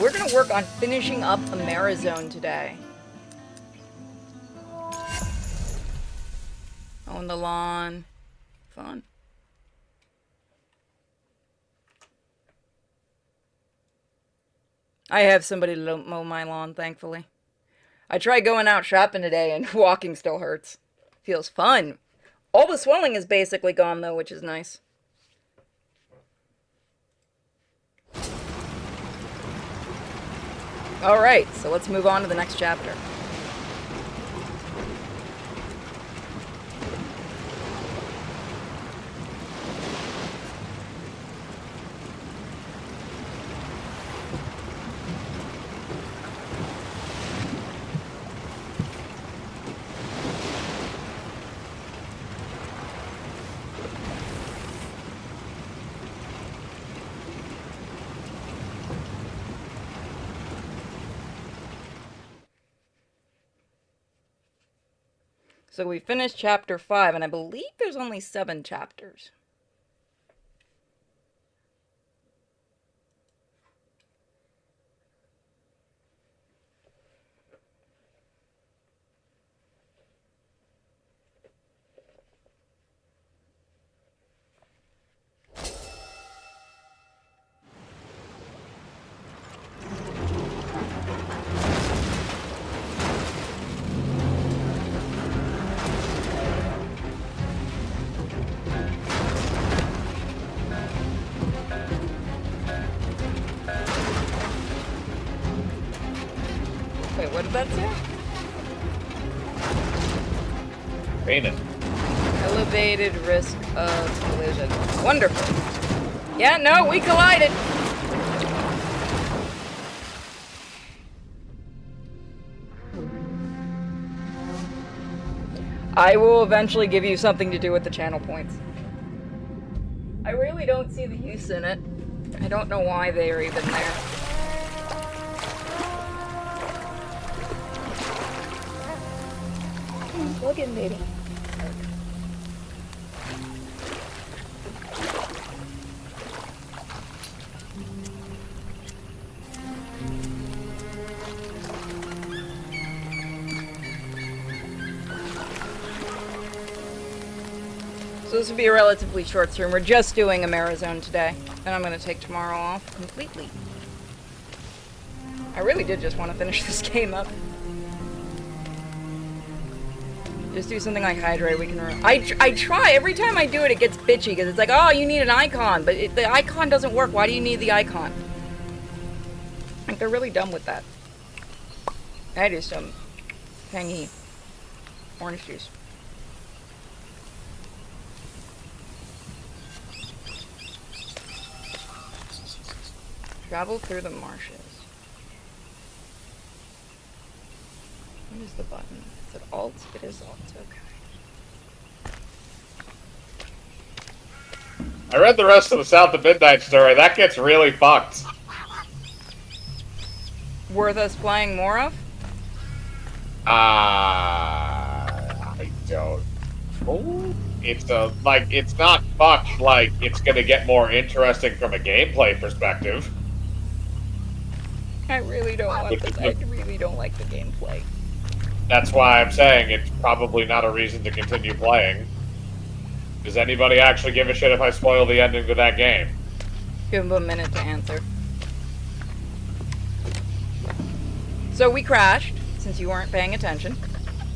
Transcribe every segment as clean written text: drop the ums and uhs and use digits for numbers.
We're gonna work on finishing up Amerzone today. On the lawn. Fun. I have somebody to mow my lawn, thankfully. I tried going out shopping today and walking still hurts. Feels fun. All the swelling is basically gone though, which is nice. Alright, so let's move on to the next chapter. So we finished chapter 5, and I believe there's only 7 chapters. Wait, what did that say? Famous. Elevated risk of collision. Wonderful. Yeah, no, we collided. I will eventually give you something to do with the channel points. I really don't see the use in it. I don't know why they are even there. Plug in, baby. So this will be a relatively short stream. We're just doing Amerzone today, and I'm going to take tomorrow off completely. I really did just want to finish this game up. Just do something like hydrate. We can. I try every time I do it. It gets bitchy because it's like, oh, you need an icon, but the icon doesn't work. Why do you need the icon? Like they're really dumb with that. I do some tangy orange juice. Travel through the marshes. What is the button? Is it Alt? It is Alt, okay. I read the rest of the South of Midnight story. That gets really fucked. Worth us playing more of? I don't know. It's it's not fucked like it's gonna get more interesting from a gameplay perspective. I really don't want this. I really don't like the gameplay. That's why I'm saying it's probably not a reason to continue playing. Does anybody actually give a shit if I spoil the ending to that game? Give them a minute to answer. So we crashed, since you weren't paying attention.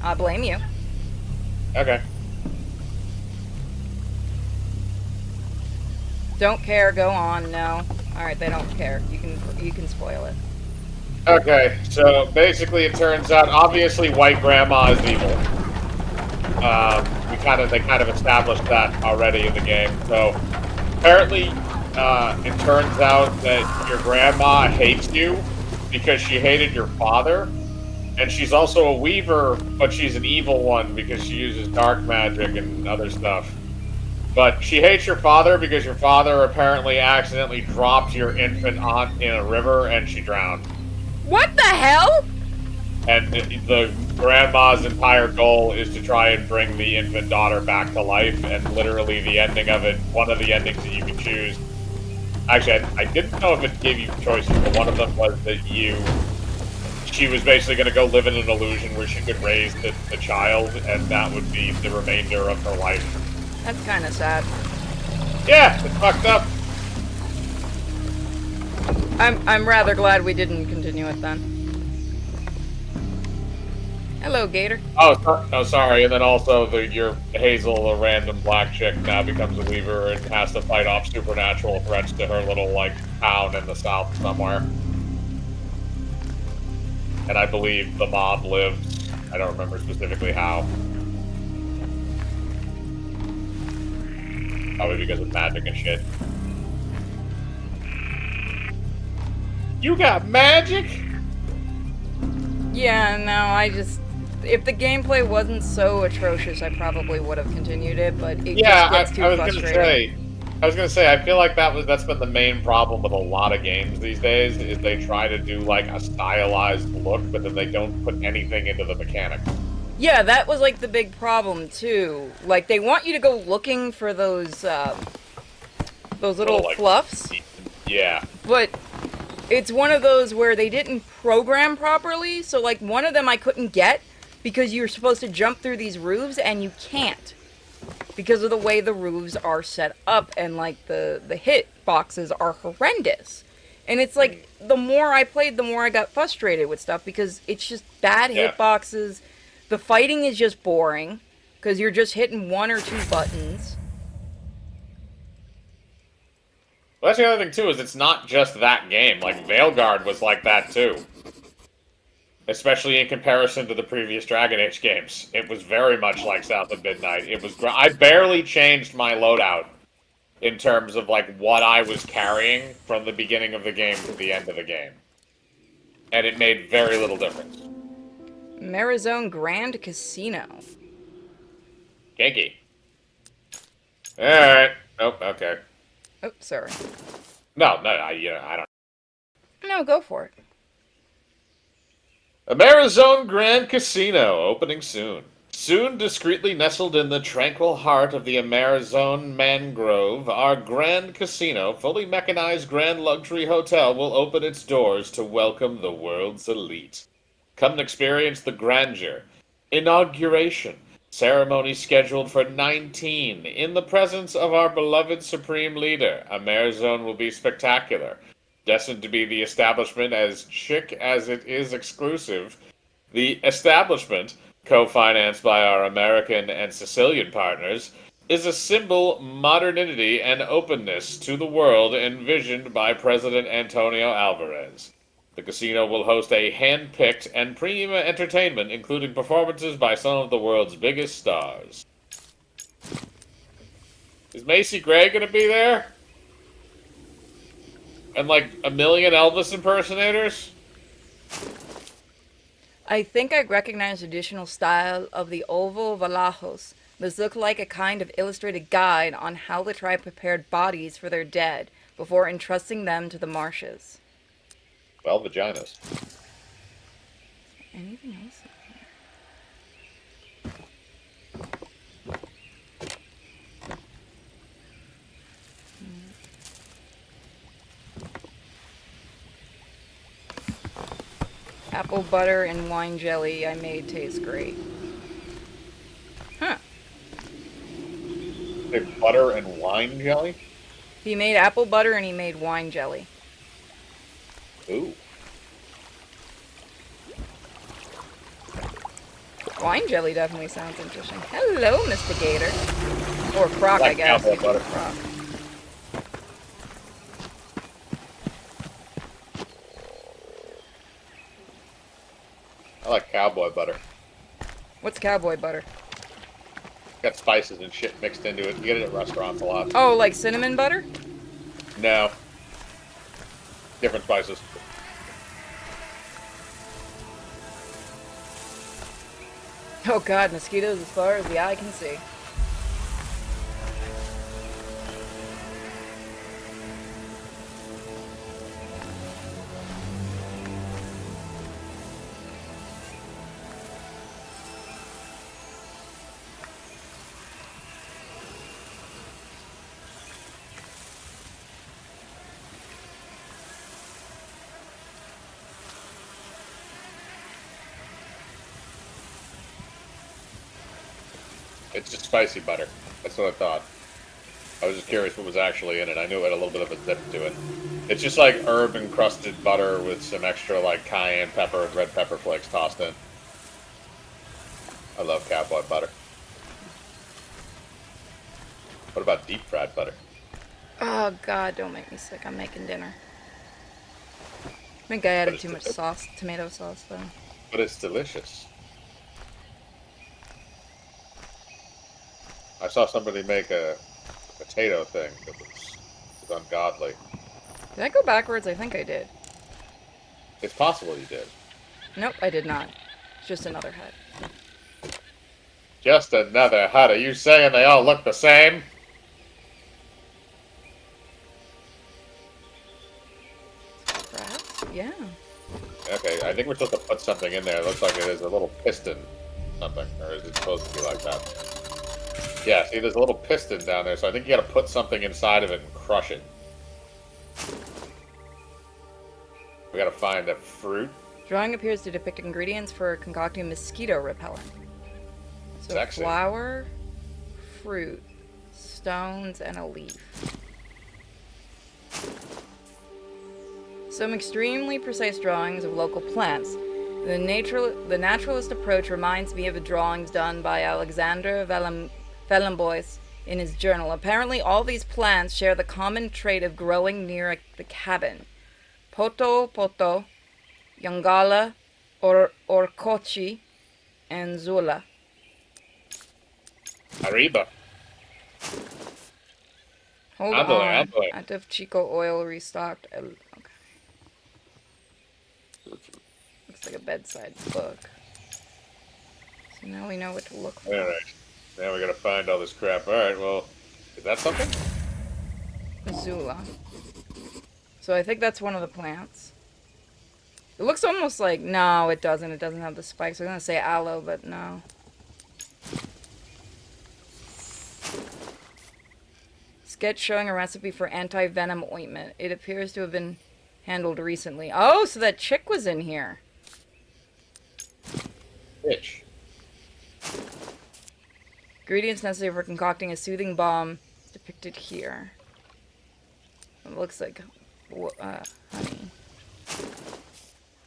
I blame you. Okay. Don't care, go on, no. Alright, they don't care. You can spoil it. Okay, so basically it turns out, obviously White Grandma is evil. They kind of established that already in the game. So apparently, it turns out that your grandma hates you because she hated your father, and she's also a weaver, but she's an evil one because she uses dark magic and other stuff. But she hates your father because your father apparently accidentally dropped your infant aunt in a river and she drowned. What the hell? And the grandma's entire goal is to try and bring the infant daughter back to life, and literally the ending of it, one of the endings that you can choose, Actually, I didn't know if it gave you choices, but one of them was that she was basically going to go live in an illusion where she could raise the child, and that would be the remainder of her life. That's kind of sad. Yeah, it's fucked up. I'm rather glad we didn't continue it then. Hello, Gator. Oh, sorry. And then also your Hazel, a random black chick, now becomes a Weaver and has to fight off supernatural threats to her little like town in the south somewhere. And I believe the mob lives. I don't remember specifically how. Probably because of magic and shit. You got magic? Yeah, no, I just... If the gameplay wasn't so atrocious, I probably would have continued it, but it just gets too frustrating. I was gonna say, I feel like that's been the main problem with a lot of games these days, is they try to do like a stylized look, but then they don't put anything into the mechanics. Yeah, that was like the big problem too. Like they want you to go looking for those little like, fluffs. Yeah. But it's one of those where they didn't program properly, so like one of them I couldn't get because you're supposed to jump through these roofs and you can't. Because of the way the roofs are set up and like the hit boxes are horrendous. And it's like the more I played, the more I got frustrated with stuff because it's just bad hit boxes. The fighting is just boring because you're just hitting one or two buttons. Well, that's the other thing too, is it's not just that game. Like Veilguard was like that too. Especially in comparison to the previous Dragon Age games. It was very much like South of Midnight. I barely changed my loadout in terms of like what I was carrying from the beginning of the game to the end of the game. And it made very little difference. Amerzone Grand Casino. Kinky. Alright. Oh, okay. Oh, sorry. No, I don't. No, go for it. Amerzone Grand Casino, opening soon. Soon discreetly nestled in the tranquil heart of the Amerzone mangrove, our Grand Casino, fully mechanized grand luxury hotel, will open its doors to welcome the world's elite. Come and experience the grandeur. Inauguration. Ceremony scheduled for 19. In the presence of our beloved Supreme Leader, Amerzone will be spectacular. Destined to be the establishment as chic as it is exclusive, the establishment, co-financed by our American and Sicilian partners, is a symbol modernity and openness to the world envisioned by President Antonio Alvarez. The casino will host a hand-picked and premium entertainment, including performances by some of the world's biggest stars. Is Macy Gray going to be there? And like a million Elvis impersonators? I think I recognize the traditional style of the oval valajos. This looked like a kind of illustrated guide on how the tribe prepared bodies for their dead before entrusting them to the marshes. Well, vaginas. Anything else? Apple butter and wine jelly I made taste great. Huh. Like butter and wine jelly? He made apple butter and he made wine jelly. Ooh. Wine jelly definitely sounds interesting. Hello, Mr. Gator. Or Croc, I like I guess. apple butter. Croc. I like cowboy butter. What's cowboy butter? Got spices and shit mixed into it. You get it at restaurants a lot. Oh, like cinnamon butter? No. Different spices. Oh god, mosquitoes as far as the eye can see. It's just spicy butter. That's what I thought. I was just curious what was actually in it. I knew it had a little bit of a zip to it. It's just like herb encrusted butter with some extra like cayenne pepper and red pepper flakes tossed in. I love cowboy butter. What about deep fried butter? Oh God, don't make me sick. I'm making dinner. I think I added too much sauce, tomato sauce though. But it's delicious. I saw somebody make a potato thing that was ungodly. Did I go backwards? I think I did. It's possible you did. Nope, I did not. It's just another hut. Just another hut. Are you saying they all look the same? Perhaps? Yeah. Okay, I think we're supposed to put something in there. It looks like it is a little piston something. Or is it supposed to be like that? Yeah, see, there's a little piston down there, so I think you gotta put something inside of it and crush it. We gotta find a fruit. Drawing appears to depict ingredients for concocting mosquito repellent. So Sexy. flour, fruit, stones, and a leaf. Some extremely precise drawings of local plants. The naturalist approach reminds me of the drawings done by Alexander Vellenbois in his journal. Apparently, all these plants share the common trait of growing near the cabin. Poto, Yangala, Orkochi, and Zula. Arriba. Hold on. Active Chico oil restocked. Okay. Looks like a bedside book. So now we know what to look for. Alright. Now we gotta find all this crap. Alright, well, is that something? Zula. So I think that's one of the plants. It looks almost like... No, it doesn't. It doesn't have the spikes. I was going to say aloe, but no. Sketch showing a recipe for anti-venom ointment. It appears to have been handled recently. Oh, so that chick was in here. Bitch. Ingredients necessary for concocting a soothing balm depicted here. It looks like honey.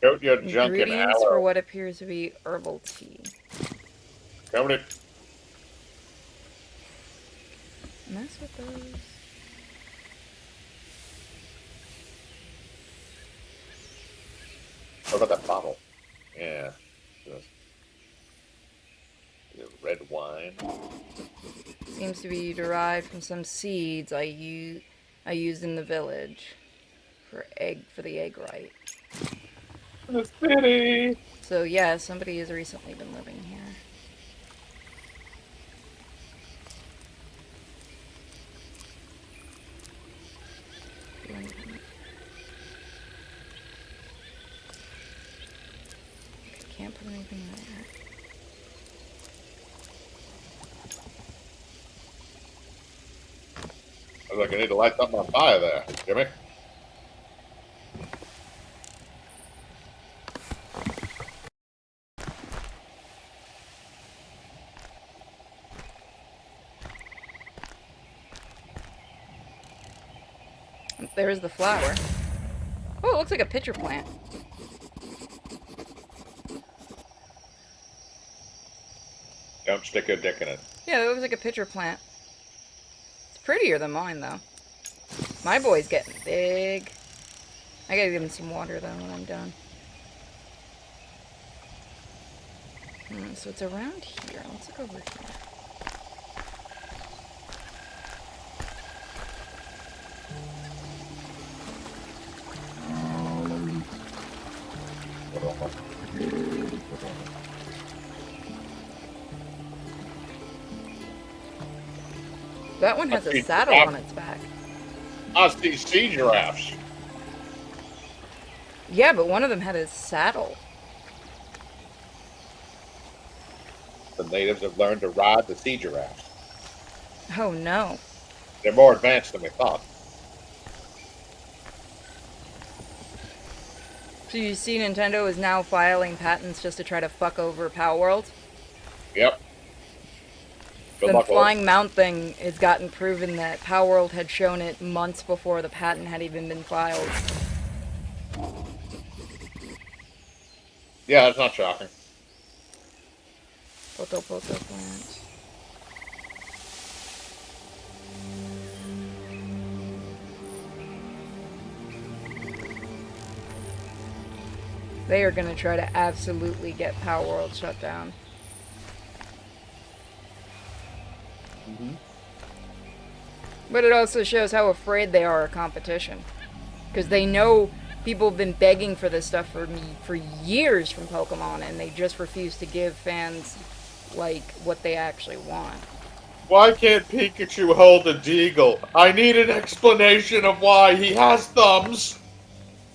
Coat your junk in Ingredients aloe. for what appears to be herbal tea. Coat it. Mess with those. What about that bottle? Yeah. Red wine. Seems to be derived from some seeds I used in the village for the egg rite. The city. So yeah, somebody has recently been living here. Can't put anything there. I was like, I need to light something on fire there, Jimmy. There's the flower. Oh, it looks like a pitcher plant. Don't stick your dick in it. Yeah, it looks like a pitcher plant. It's prettier than mine, though. My boy's getting big. I gotta give him some water, though, when I'm done. So it's around here. Let's look over here. That one has a saddle on its back. I see sea giraffes. Yeah, but one of them had a saddle. The natives have learned to ride the sea giraffes. Oh no. They're more advanced than we thought. So you see Nintendo is now filing patents just to try to fuck over Power World? Yep. Good The luck, flying mount thing has gotten proven that Power World had shown it months before the patent had even been filed. Yeah, that's not shocking. Poto plant. They are going to try to absolutely get Power World shut down. Mm-hmm. But it also shows how afraid they are of competition. Because they know people have been begging for this stuff for years from Pokemon, and they just refuse to give fans, like, what they actually want. Why can't Pikachu hold a Deagle? I need an explanation of why he has thumbs.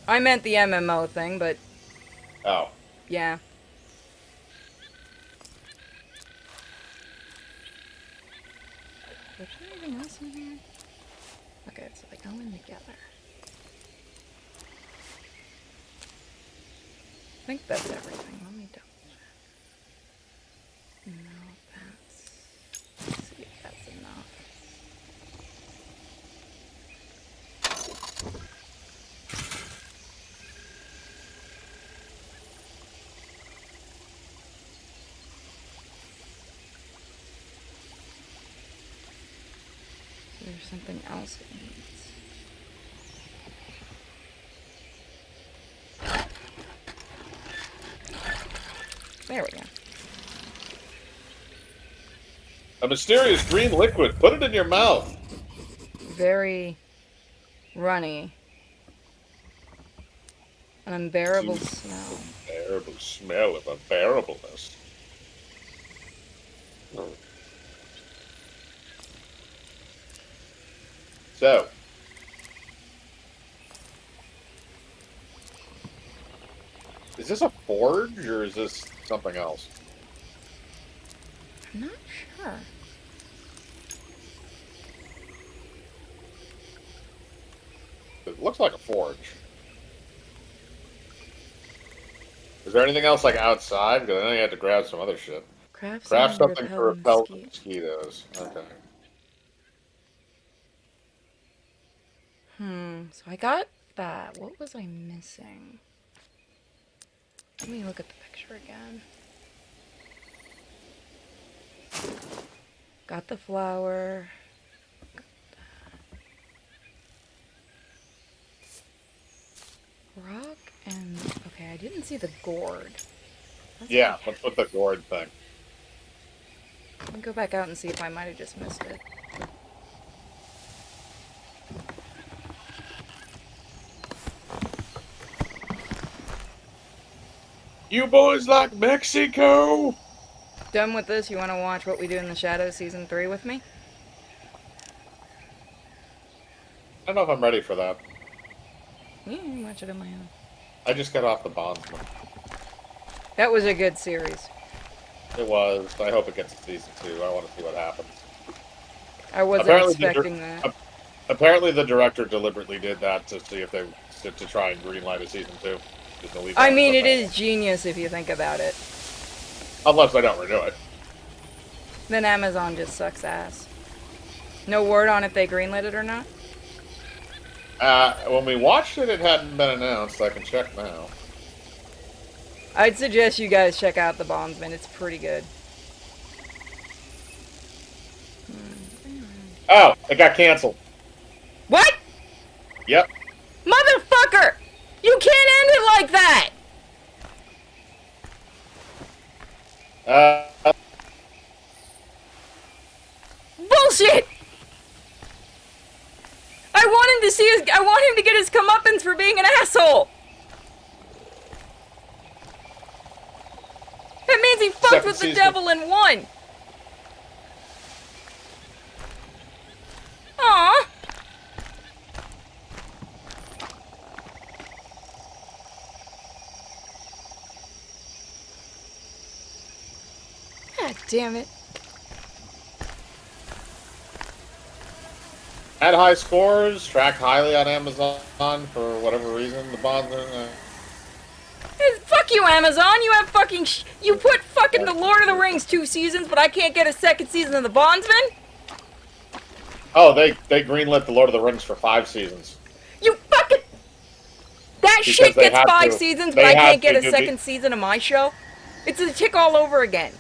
I meant the MMO thing, but Oh. yeah. Was there anything else in here? Okay, so they go in together. I think that's everything. Let me double check. No, let's see if that's enough. There's something else it needs. There we go. A mysterious green liquid. Put it in your mouth. Very runny. An unbearable smell. Unbearable smell of unbearableness. So. Is this a forge, or is this something else? I'm not sure. It looks like a forge. Is there anything else, like, outside? Because I know you had to grab some other shit. Craft Craft something to repel mosquito. mosquitoes. Okay. So I got that. What was I missing? Let me look at the picture again. Got the flower. Got that. Rock and... Okay, I didn't see the gourd. Yeah, let's put the gourd thing. Let me go back out and see if I might have just missed it. You boys like Mexico? Done with this? You want to watch What We Do in the Shadows Season 3 with me? I don't know if I'm ready for that. Yeah, you can watch it on my own. I just got off the Bondsman. That was a good series. It was. I hope it gets to season 2. I want to see what happens. I wasn't Apparently expecting that. Apparently the director deliberately did that to see if they... to try and greenlight a season 2. I mean, it is genius if you think about it. Unless I don't renew it. Then Amazon just sucks ass. No word on if they greenlit it or not? When we watched it, it hadn't been announced. I can check now. I'd suggest you guys check out The Bondsman. It's pretty good. Oh, it got canceled. What? Yep. Motherfucker! You can't end it like that! Bullshit! I want him to see his... I want him to get his comeuppance for being an asshole! That means he fucked with the devil and won! Aww! God damn it. Had high scores, tracked highly on Amazon for whatever reason. The Bondsman. Fuck Fuck you, Amazon. You have fucking you put fucking the Lord of the Rings 2 seasons, but I can't get a second season of The Bondsman? Oh, they greenlit the Lord of the Rings for 5 seasons. You fucking... That Because shit they gets had 5 to. seasons, They but I had can't get to a do second season of my show? It's a tick all over again.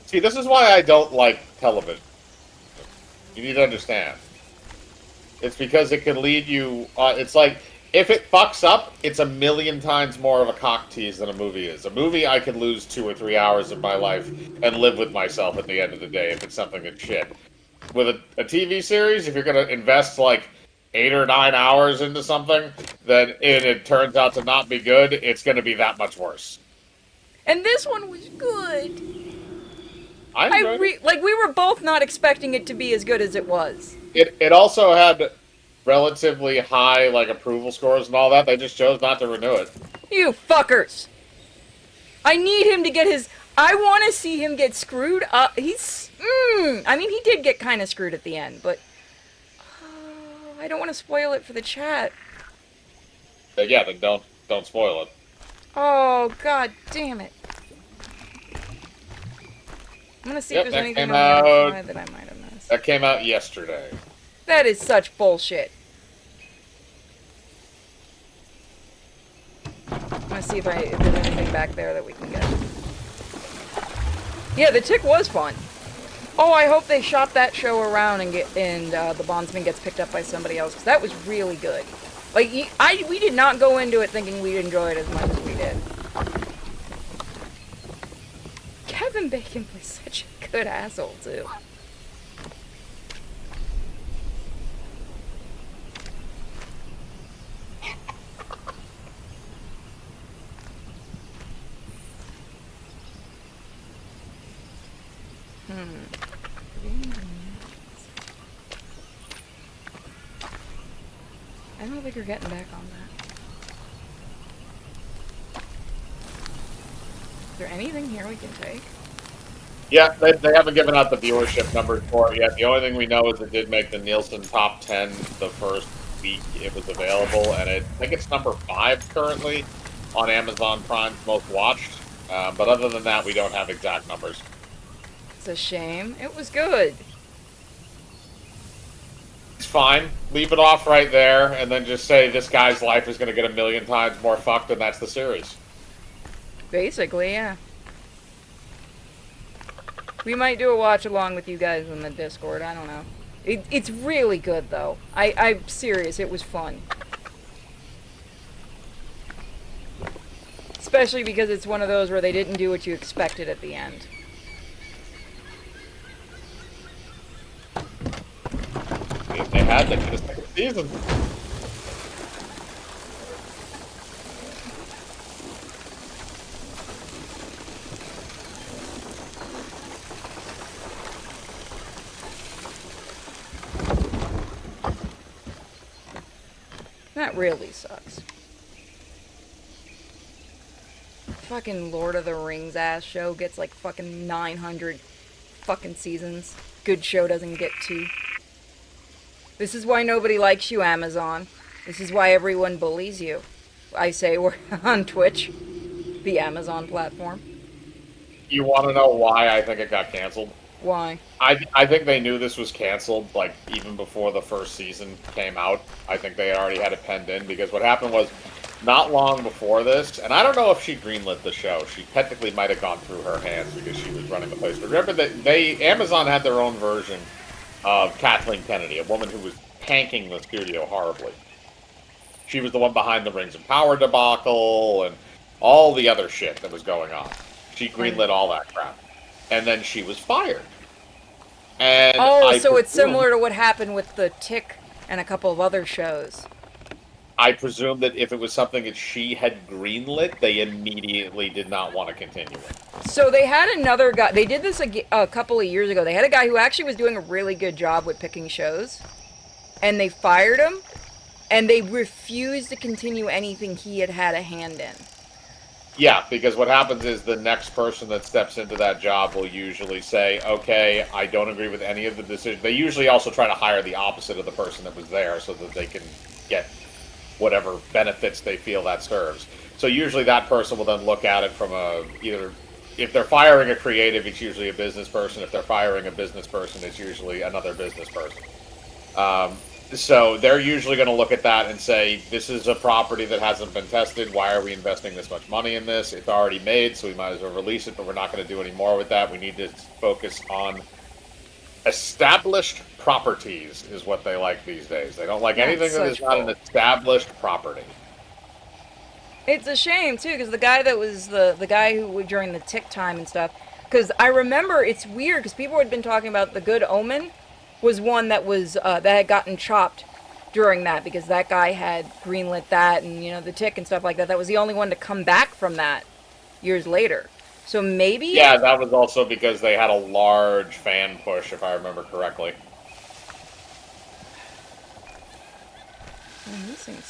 See, this is why I don't like television. You need to understand. It's because it can lead you... it's like, if it fucks up, it's a million times more of a cock tease than a movie is. A movie, I could lose 2 or 3 hours of my life and live with myself at the end of the day if it's something that's shit. With a TV series, if you're going to invest like 8 or 9 hours into something, then it turns out to not be good, it's going to be that much worse. And this one was good. Like, we were both not expecting it to be as good as it was. It also had relatively high like approval scores and all that. They just chose not to renew it. You fuckers! I need him to get his... I want to see him get screwed up. He's... I mean, he did get kind of screwed at the end, but... I don't want to spoil it for the chat. Yeah, then don't spoil it. Oh, god damn it. I'm gonna see if there's anything on the outside that I might have missed. That came out yesterday. That is such bullshit. I'm gonna see if there's anything back there that we can get. Yeah, the tick was fun. Oh, I hope they shop that show around and the Bondsman gets picked up by somebody else, because that was really good. Like, we did not go into it thinking we'd enjoy it as much as we did. Kevin Bacon was such a good asshole, too. I don't think you're getting back on that. Is there anything here we can take? Yeah, they haven't given out the viewership numbers for it yet. The only thing we know is it did make the Nielsen top 10 the first week it was available, and I think it's number 5 currently on Amazon Prime's most watched. But other than that, we don't have exact numbers. It's a shame. It was good. It's fine. Leave it off right there, and then just say this guy's life is going to get a million times more fucked, and that's the series. Basically, yeah. We might do a watch along with you guys in the Discord. I don't know. It's really good, though. I'm serious. It was fun. Especially because it's one of those where they didn't do what you expected at the end. They had to get a second season. That really sucks. Fucking Lord of the Rings ass show gets like fucking 900 fucking seasons. Good show doesn't get 2. This is why nobody likes you, Amazon. This is why everyone bullies you. I say we're on Twitch, the Amazon platform. You want to know why I think it got canceled? Why? I think they knew this was canceled, like, even before the first season came out. I think they already had it penned in, because what happened was, not long before this, and I don't know if she greenlit the show. She technically might have gone through her hands because she was running the place. But remember that Amazon had their own version of Kathleen Kennedy, a woman who was tanking the studio horribly. She was the one behind the Rings of Power debacle and all the other shit that was going on. She greenlit all that crap. And then she was fired. And so it's similar to what happened with The Tick and a couple of other shows. I presume that if it was something that she had greenlit, they immediately did not want to continue it. So they had another guy. They did this a couple of years ago. They had a guy who actually was doing a really good job with picking shows. And they fired him. And they refused to continue anything he had had a hand in. Yeah, because what happens is the next person that steps into that job will usually say, okay, I don't agree with any of the decisions. They usually also try to hire the opposite of the person that was there so that they can get whatever benefits they feel that serves. So usually that person will then look at it from either if they're firing a creative, it's usually a business person. If they're firing a business person, it's usually another business person. So they're usually going to look at that and say, this is a property that hasn't been tested. Why are we investing this much money in this? It's already made, so we might as well release it, but we're not going to do any more with that. We need to focus on established properties is what they like these days. They don't like anything that is not an established property. It's a shame too, because the guy that was the guy who during the tick time and stuff. Because I remember it's weird because people had been talking about the Good Omen was one that was that had gotten chopped during that because that guy had greenlit that and the tick and stuff like that. That was the only one to come back from that years later. So maybe that was also because they had a large fan push, if I remember correctly.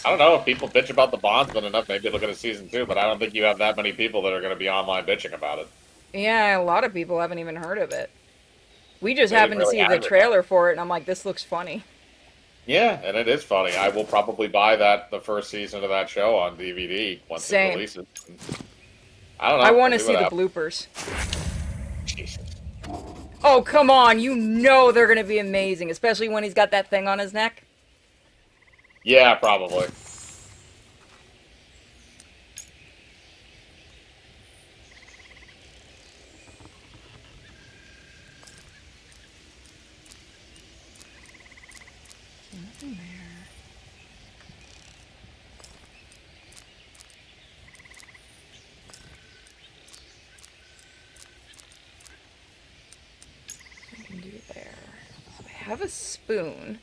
I don't know if people bitch about the Bondsman enough. Maybe look at a season 2, but I don't think you have that many people that are going to be online bitching about it. Yeah, a lot of people haven't even heard of it. We just happened to see the trailer for it, and I'm like, this looks funny. Yeah, and it is funny. I will probably buy the first season of that show on DVD once it releases. I don't know. I want to see the bloopers. Jesus. Oh, come on. They're going to be amazing, especially when he's got that thing on his neck. Yeah, probably. Nothing there. I can do there. So I have a spoon.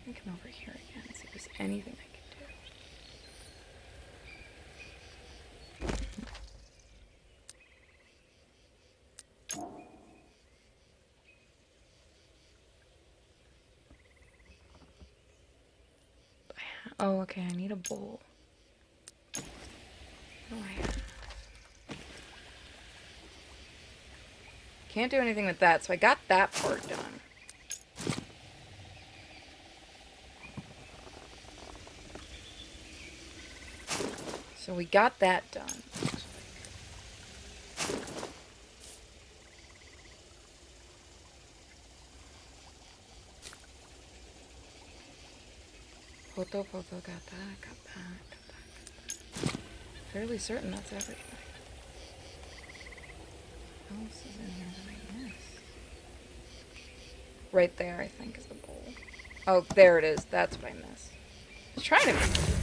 Let me come over here again and see if there's anything I can do. Oh, okay, I need a bowl. What do I have? Can't do anything with that, so I got that part done. So we got that done. Photo, got that. Fairly certain that's everything. What else is in here that I missed? Right there, I think, is the bowl. Oh, there it is. That's what I missed. I was trying to miss.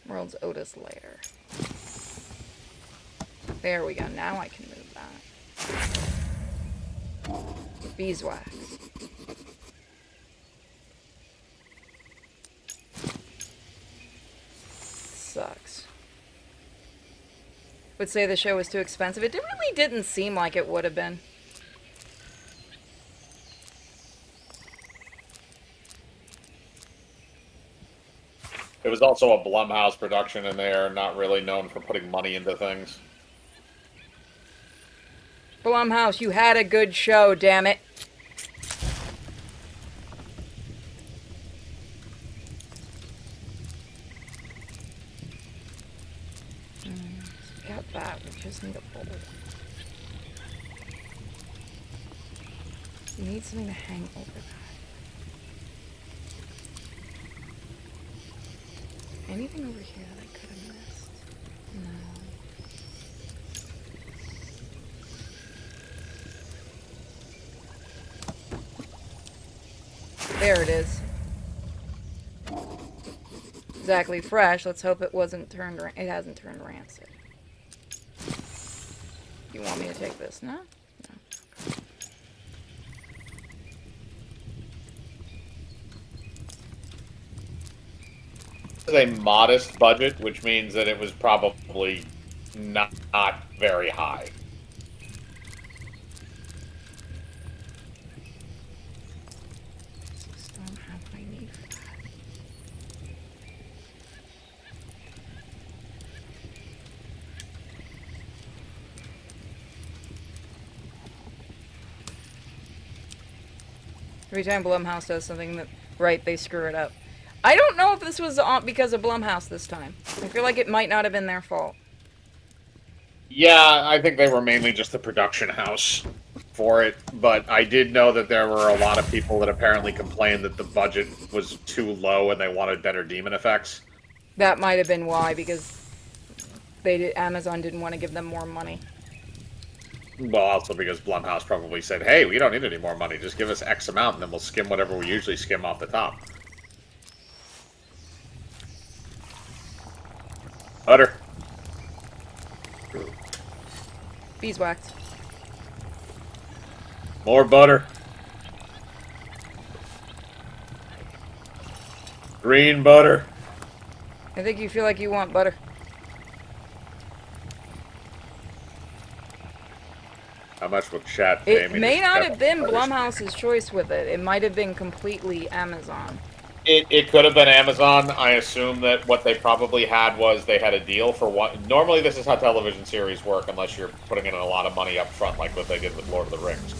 World's Otis layer. There we go. Now I can move that. Beeswax. Sucks. Would say the show was too expensive. It really didn't seem like it would have been. It was also a Blumhouse production, and they're not really known for putting money into things. Blumhouse, you had a good show, damn it. Got that. We just need a bowl. You need something to hang over that. Anything over here that I could have missed? No. There it is. Exactly fresh. Let's hope it wasn't turned. It hasn't turned rancid. You want me to take this? No? No. A modest budget, which means that it was probably not very high. Just don't have what I need for that. Every time Blumhouse does something that right, they screw it up. I don't know if this was because of Blumhouse this time. I feel like it might not have been their fault. Yeah, I think they were mainly just the production house for it, but I did know that there were a lot of people that apparently complained that the budget was too low and they wanted better demon effects. That might have been why, because Amazon didn't want to give them more money. Well, also because Blumhouse probably said, hey, we don't need any more money, just give us X amount and then we'll skim whatever we usually skim off the top. Butter. Beeswax. More butter. Green butter. I think you feel like you want butter. How much will chat pay It me? may to not step have been on Blumhouse's choice with it. It might have been completely Amazon. It could have been Amazon. I assume that what they probably had was they had a deal for what. Normally, this is how television series work, unless you're putting in a lot of money up front, like what they did with Lord of the Rings.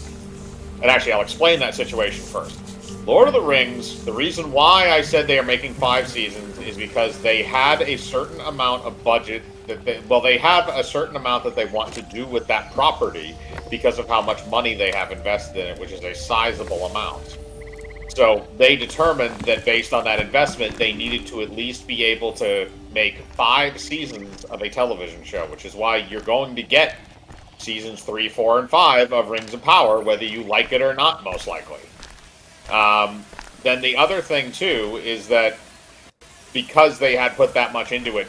And actually, I'll explain that situation first. Lord of the Rings, the reason why I said they are making 5 seasons is because they had a certain amount of budget that they have a certain amount that they want to do with that property because of how much money they have invested in it, which is a sizable amount. So they determined that based on that investment, they needed to at least be able to make 5 seasons of a television show, which is why you're going to get seasons 3, 4, and 5 of Rings of Power, whether you like it or not, most likely. Then the other thing, too, is that because they had put that much into it,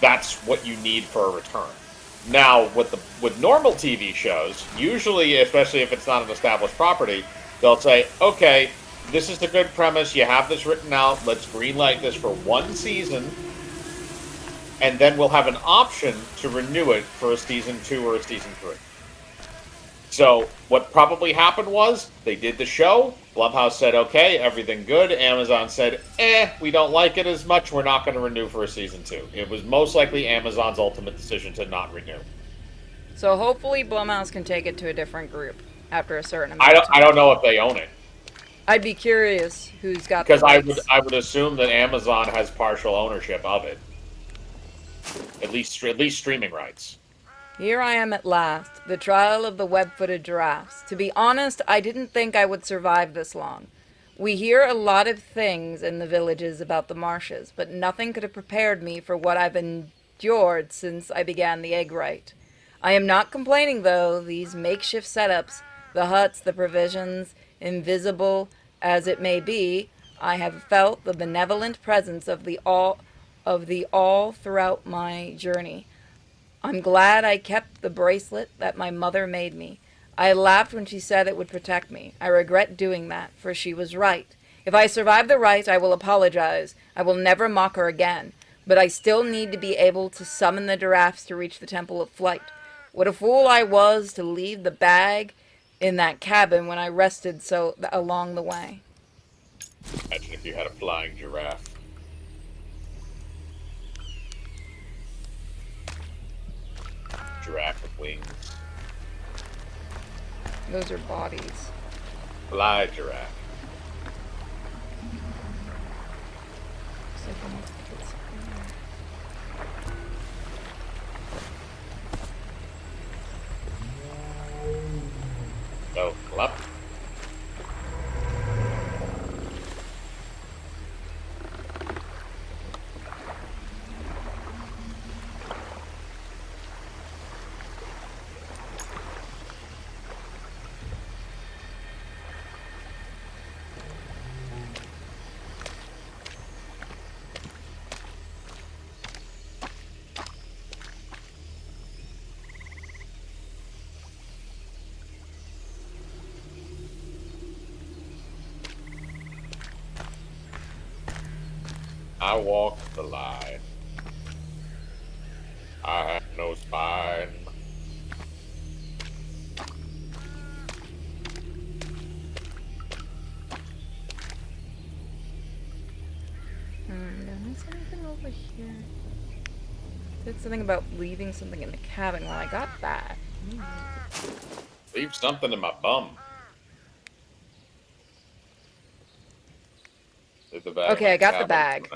that's what you need for a return. Now, with normal TV shows, usually, especially if it's not an established property, they'll say, okay, this is the good premise, you have this written out, let's greenlight this for 1 season, and then we'll have an option to renew it for a season 2 or a season 3. So what probably happened was they did the show. Blumhouse said, okay, everything good. Amazon said, we don't like it as much. We're not going to renew for a season 2. It was most likely Amazon's ultimate decision to not renew. So hopefully Blumhouse can take it to a different group after a certain amount of time. I don't know if they own it. I'd be curious who's got because the rights. I would assume that Amazon has partial ownership of it. At least streaming rights. Here I am at last, the trial of the web-footed giraffes. To be honest, I didn't think I would survive this long. We hear a lot of things in the villages about the marshes, but nothing could have prepared me for what I've endured since I began the egg rite. I am not complaining, though. These makeshift setups, the huts, the provisions, invisible as it may be, I have felt the benevolent presence of the all throughout my journey. I'm glad I kept the bracelet that my mother made me. I laughed when she said it would protect me. I regret doing that, for she was right. If I survive the rite, I will apologize. I will never mock her again. But I still need to be able to summon the giraffes to reach the Temple of Flight. What a fool I was to leave the bag in that cabin when I rested so along the way. Imagine if you had a flying giraffe. Giraffe with wings. Those are bodies. Fly giraffe. So, clap. I walk the line. I have no spine. Is anything over here? Said something about leaving something in the cabin. Well, I got that. Leave something in my bum. The bag. Okay, I got the bag.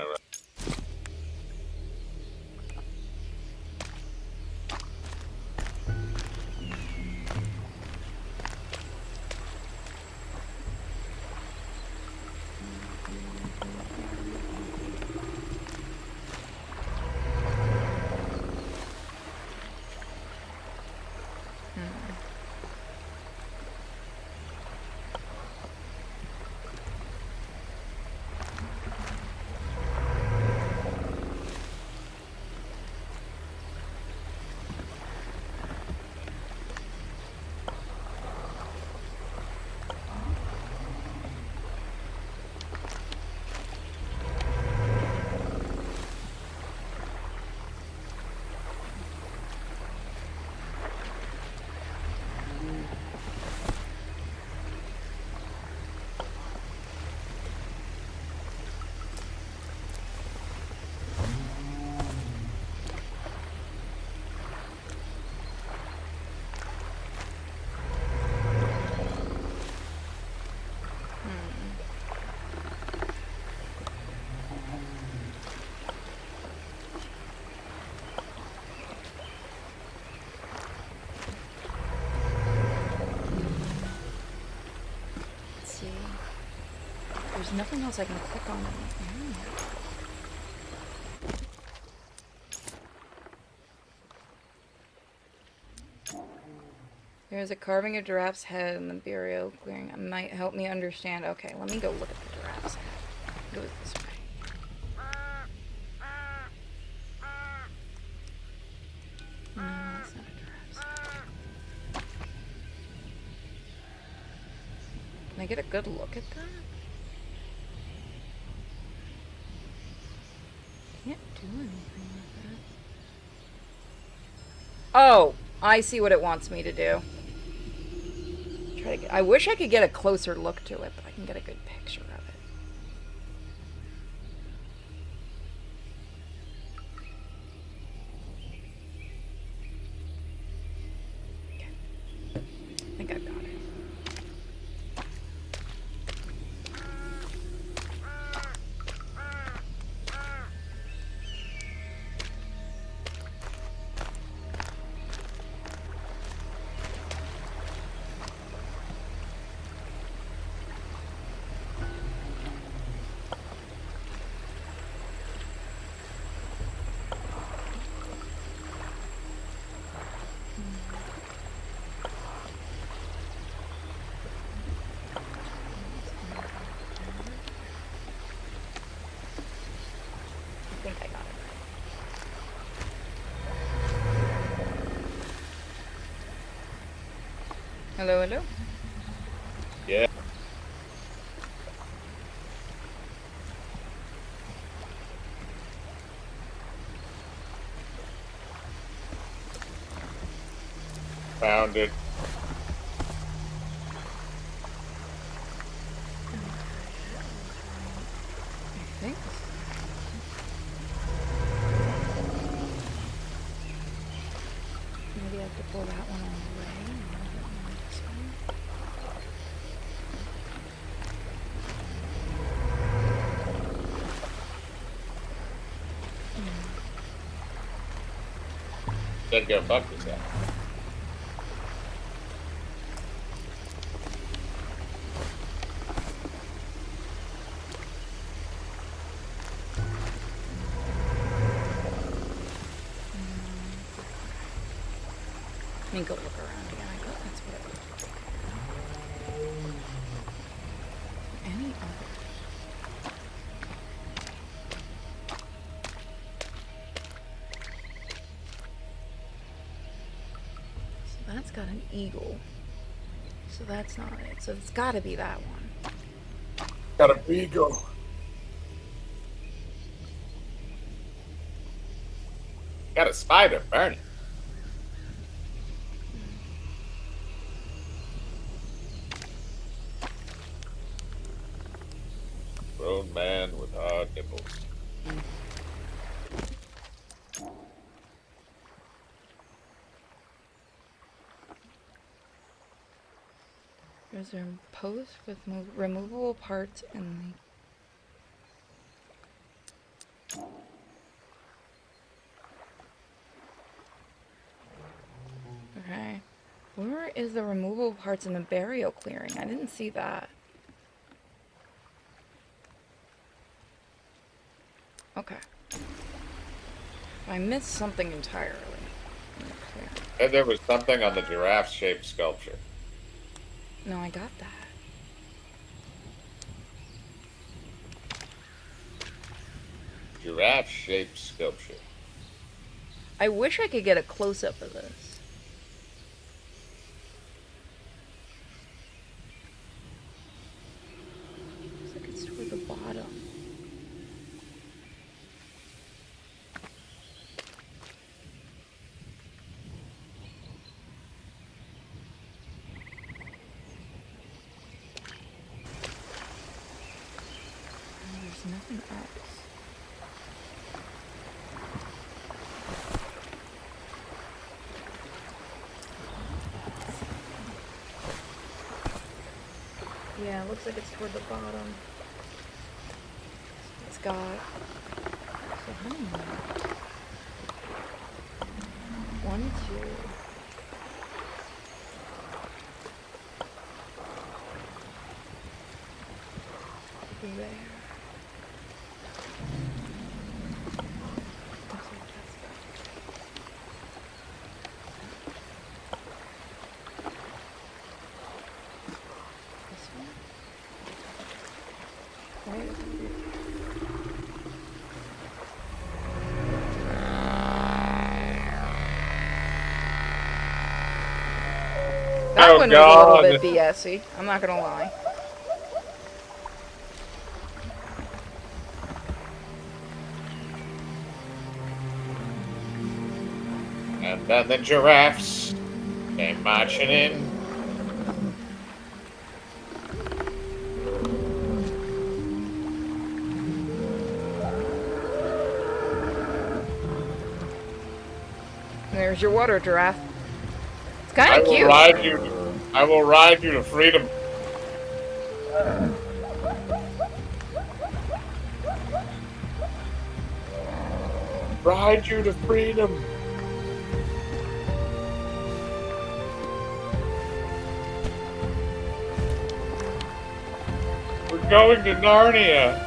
There's nothing else I can click on. There's a carving of giraffe's head in the burial clearing. It might help me understand. Okay, let me go look at the giraffe's head. It goes this way. No, that's not a giraffe's head. Can I get a good look at that? Can't do anything with that. Oh, I see what it wants me to do. I wish I could get a closer look to it, but I can get a good picture of it. Okay. I think I've got it. I think I got it right. Hello, hello? Yeah. Found it. I think. Maybe I have to pull that one away and move it on this way. Let's go fuck this guy. Let me go look around again. I thought that's what it looked like. Any others? So that's got an eagle. So that's not it. So it's got to be that one. Got a beagle. Got a spider burning. Grown man with hard nipples. There's a post with removable parts in Where is the removable parts in the burial clearing? I didn't see that. Okay. I missed something entirely. Okay. And there was something on the giraffe-shaped sculpture. No, I got that. Giraffe-shaped sculpture. I wish I could get a close-up of this. Looks like it's toward the bottom. There's nothing else. Yeah, it looks like it's toward the bottom. It's got... So how many more? 1, 2... There. That one was a little bit BS-y, I'm not gonna lie. And then the giraffes came marching in. There's your water giraffe. It's kind of cute. I will ride you to freedom. Ride you to freedom. We're going to Narnia.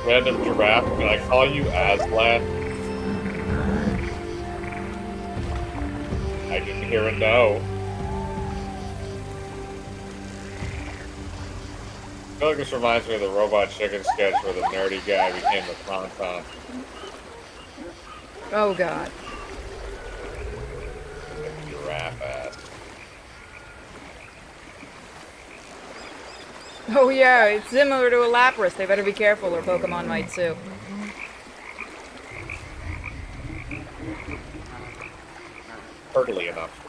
Random giraffe, can I call you Aslan? I didn't hear a no. I feel like this reminds me of the Robot Chicken sketch where the nerdy guy became the Tauntaun. Oh god. Giraffe ass. Oh yeah, it's similar to a Lapras. They better be careful or Pokemon might sue. Hurtily enough.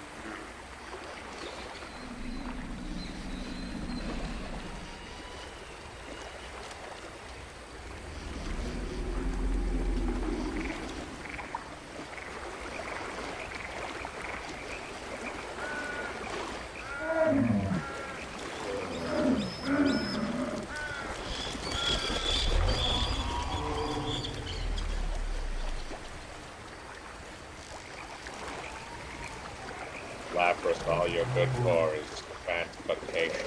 Lapras, all you're good for is vacation.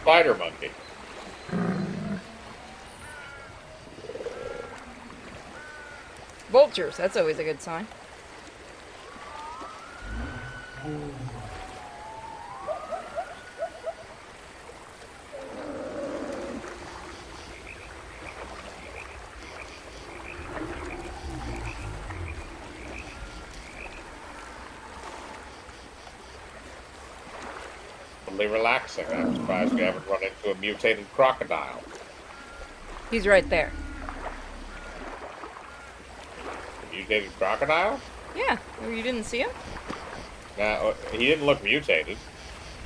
Spider monkey. Vultures, that's always a good sign. Relaxing. I'm surprised we haven't run into a mutated crocodile. He's right there. A mutated crocodile? Yeah. Oh, you didn't see him? No, he didn't look mutated.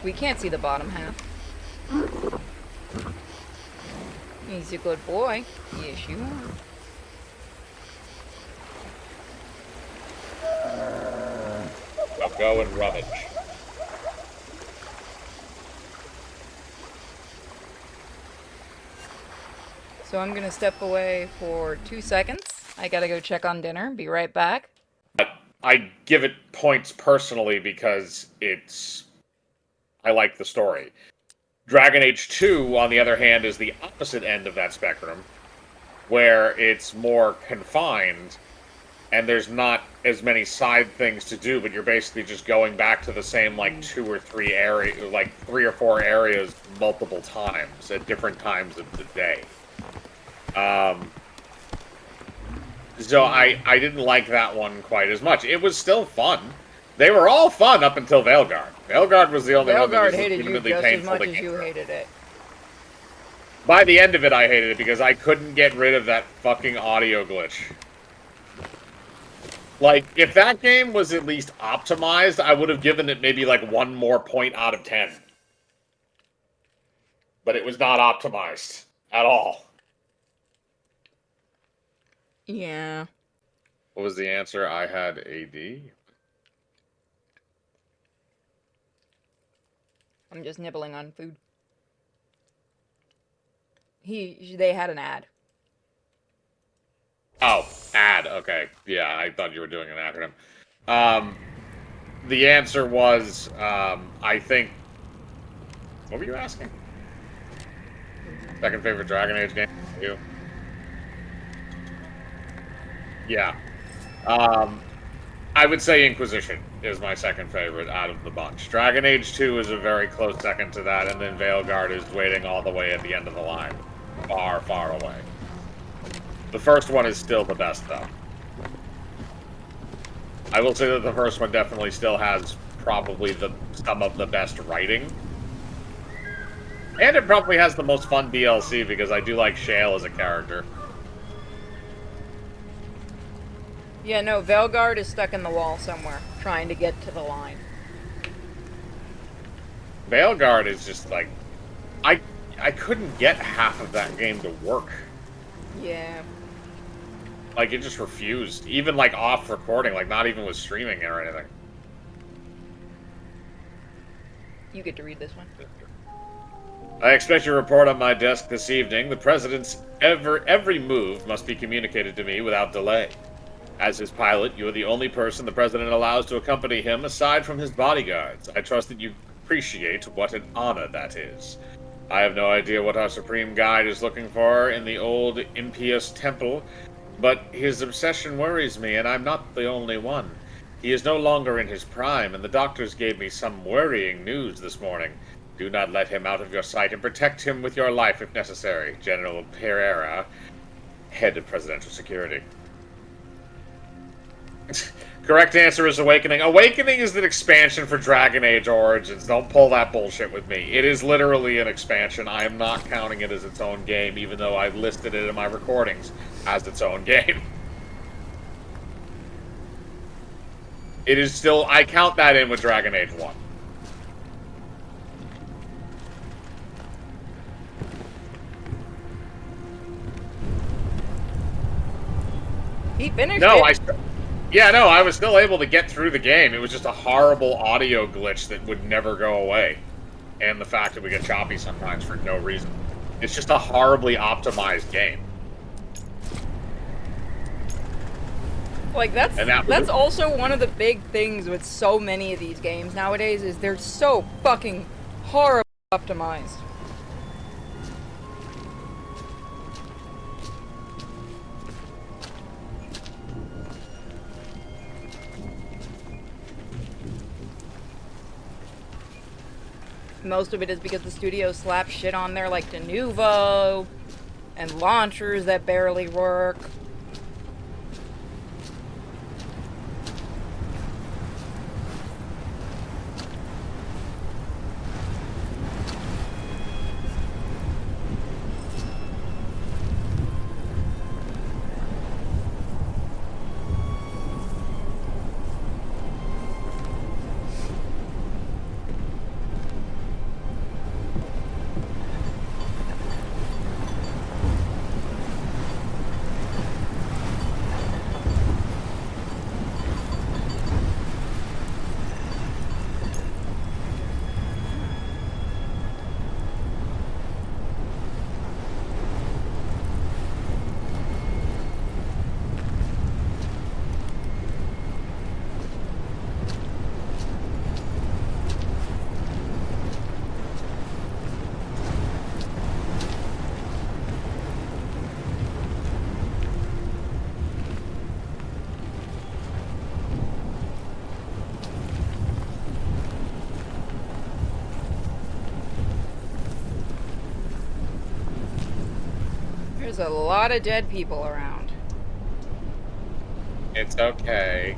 We can't see the bottom half. He's a good boy. Yes, you are. go and rummage. So I'm gonna step away for 2 seconds. I gotta go check on dinner. Be right back. I give it points personally because I like the story. Dragon Age 2, on the other hand, is the opposite end of that spectrum, where it's more confined, and there's not as many side things to do, but you're basically just going back to the same, like, 2 or 3 areas, like, 3 or 4 areas multiple times, at different times of the day. So I didn't like that one quite as much. It was still fun. They were all fun up until Veilguard. Veilguard was the only one that was hated you legitimately just as painful much to as get you through. hated it. By the end of it, I hated it because I couldn't get rid of that fucking audio glitch. Like, if that game was at least optimized, I would have given it maybe like 1 more point out of 10. But it was not optimized at all. Yeah. What was the answer? I had AD. I'm just nibbling on food. They had an ad. Oh, ad. Okay. Yeah, I thought you were doing an acronym. The answer was, I think... What were you asking? Second favorite Dragon Age game for you? Yeah. I would say Inquisition is my second favorite out of the bunch. Dragon Age 2 is a very close second to that, and then Veilguard is waiting all the way at the end of the line. Far, far away. The first one is still the best, though. I will say that the first one definitely still has probably some of the best writing. And it probably has the most fun DLC, because I do like Shale as a character. Yeah, no, Veilguard is stuck in the wall somewhere, trying to get to the line. Veilguard is just like... I couldn't get half of that game to work. Yeah. Like, it just refused. Even, like, off recording, like, not even with streaming or anything. You get to read this one. I expect your report on my desk this evening. The President's every move must be communicated to me without delay. As his pilot, you are the only person the President allows to accompany him aside from his bodyguards. I trust that you appreciate what an honor that is. I have no idea what our Supreme Guide is looking for in the old impious temple, but his obsession worries me, and I'm not the only one. He is no longer in his prime, and the doctors gave me some worrying news this morning. Do not let him out of your sight, and protect him with your life if necessary. General Pereira, head of Presidential Security. Correct answer is Awakening. Awakening is an expansion for Dragon Age Origins. Don't pull that bullshit with me. It is literally an expansion. I am not counting it as its own game, even though I listed it in my recordings as its own game. It is still... I count that in with Dragon Age 1. He finished No, it. Yeah, no, I was still able to get through the game. It was just a horrible audio glitch that would never go away. And the fact that we get choppy sometimes for no reason. It's just a horribly optimized game. Like, that's also one of the big things with so many of these games nowadays, is they're so fucking horribly optimized. Most of it is because the studio slaps shit on there like De Nouveau and launchers that barely work. There's a lot of dead people around. It's okay.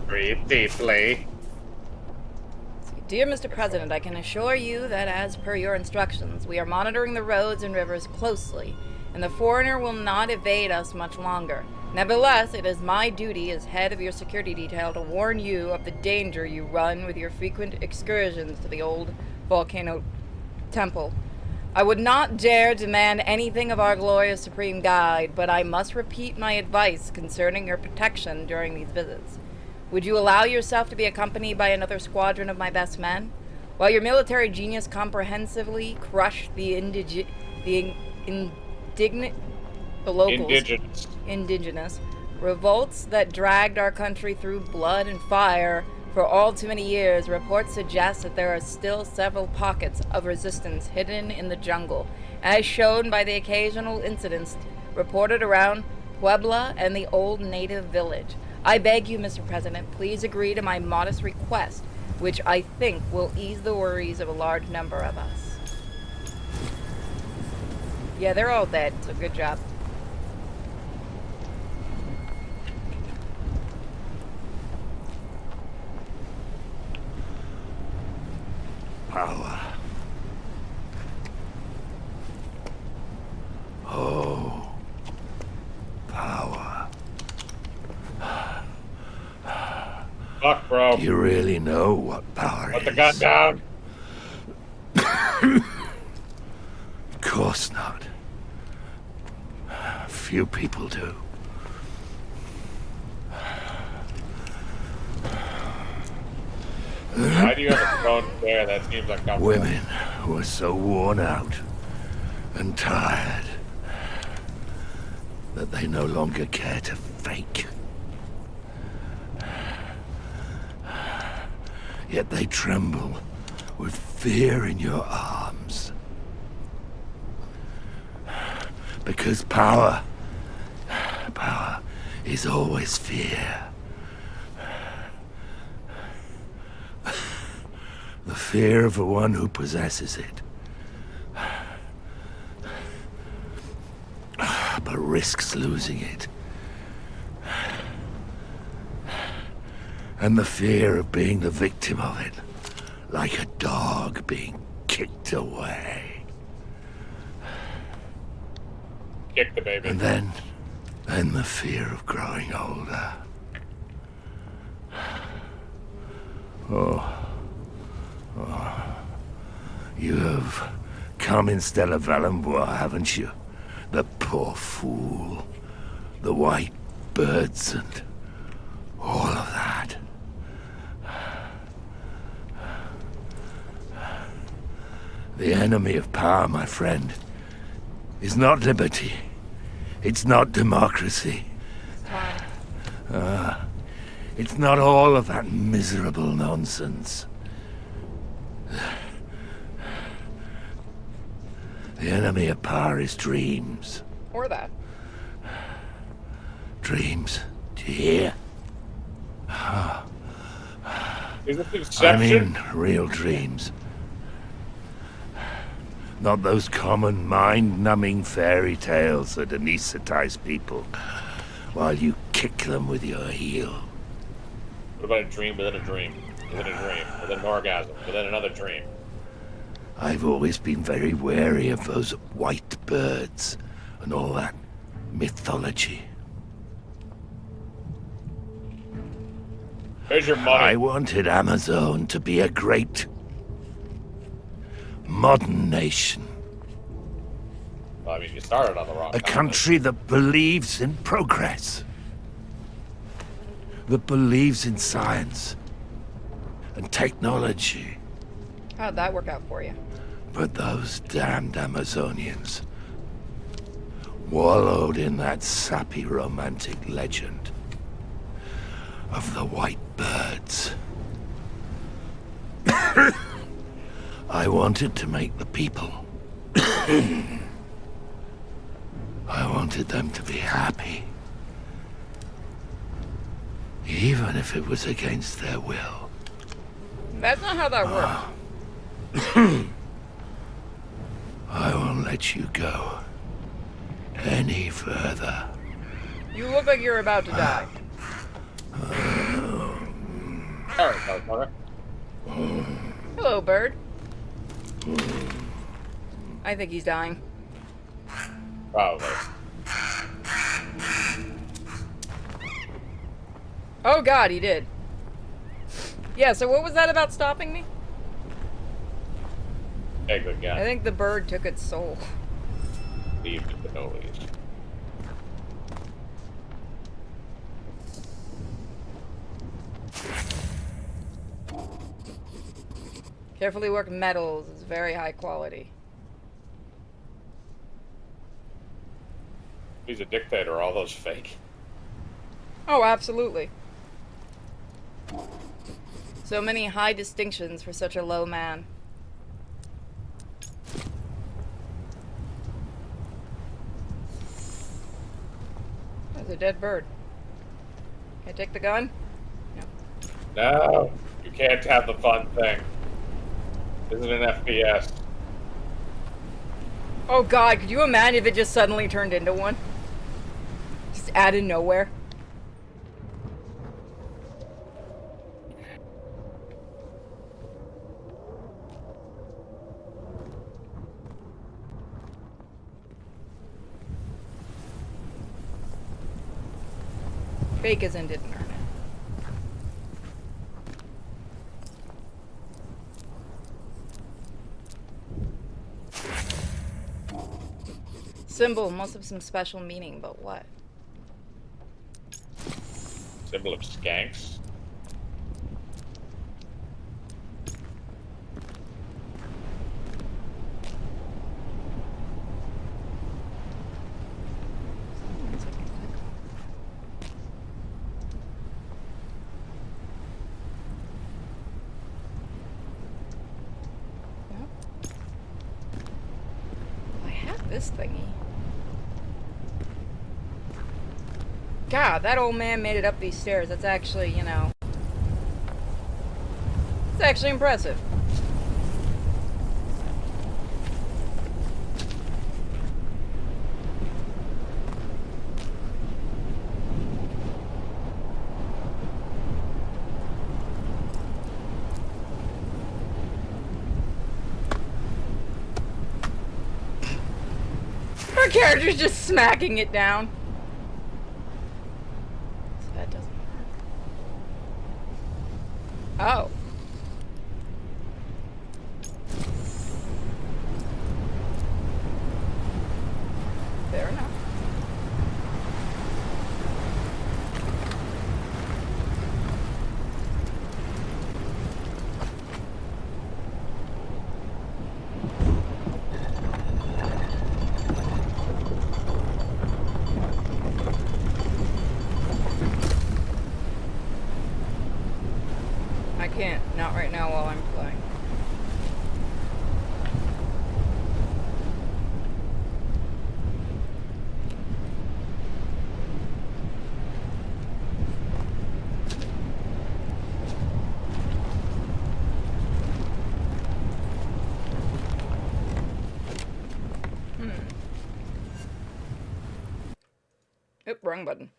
Breathe deeply. Dear Mr. President, I can assure you that as per your instructions, we are monitoring the roads and rivers closely, and the foreigner will not evade us much longer. Nevertheless, it is my duty as head of your security detail to warn you of the danger you run with your frequent excursions to the old volcano temple. I would not dare demand anything of our glorious supreme guide, but I must repeat my advice concerning your protection during these visits. Would you allow yourself to be accompanied by another squadron of my best men? While your military genius comprehensively crushed the indigenous revolts that dragged our country through blood and fire for all too many years, reports suggest that there are still several pockets of resistance hidden in the jungle, as shown by the occasional incidents reported around Puebla and the old native village. I beg you, Mr. President, please agree to my modest request, which I think will ease the worries of a large number of us. Yeah, they're all dead, so good job. Power. Oh, power. Fuck, bro. Do you really know what power Put is? the gun down. Of course not. Few people do. Why do you have a phone there? That seems uncomfortable. Women who are so worn out and tired that they no longer care to fake. Yet they tremble with fear in your arms. Because power is always fear. The fear of the one who possesses it. But risks losing it. And the fear of being the victim of it, like a dog being kicked away. Kick the baby. And then the fear of growing older. Oh. You have come in Stella Valenbois, haven't you? The poor fool. The white birds and all of that. The enemy of power, my friend, is not liberty. It's not democracy. It's not all of that miserable nonsense. The enemy of power is dreams. Or that. Dreams. Do you hear? Is this I Inception? mean, real dreams. Not those common, mind-numbing fairy tales that anesthetize people while you kick them with your heel. What about a dream within a dream? Within a dream? Within an orgasm? Within another dream? I've always been very wary of those white birds and all that mythology. Where's your money? I wanted Amerzone to be a great modern nation. Well, I mean, you started on the wrong A topic. country that believes in progress. That believes in science and technology. How'd that work out for you? But those damned Amazonians wallowed in that sappy romantic legend of the white birds. I wanted to make the people. I wanted them to be happy. Even if it was against their will. That's not how that works. I won't let you go. any further. You look like you're about to die. Alright, motherfucker. Hello, bird. I think he's dying. Probably. Oh god, he did. Yeah, so what was that about stopping me? Hey, good I guy. think the bird took its soul. Leave the noise. Carefully worked metals. It's very high quality. He's a dictator. Are all those fake? Oh, absolutely. So many high distinctions for such a low man. There's a dead bird. Can I take the gun? No. No, you can't have the fun thing. This is an FPS. Oh god, could you imagine if it just suddenly turned into one? Just out of nowhere. Fake as in didn't earn it. Symbol must have some special meaning, but what? Symbol of skanks. Nope. I have this thingy. God, that old man made it up these stairs. That's actually, you know... It's actually impressive. Our character's just smacking it down. So that doesn't work. Oh. Fair enough. I can't. Not right now while I'm playing. Oop, wrong button.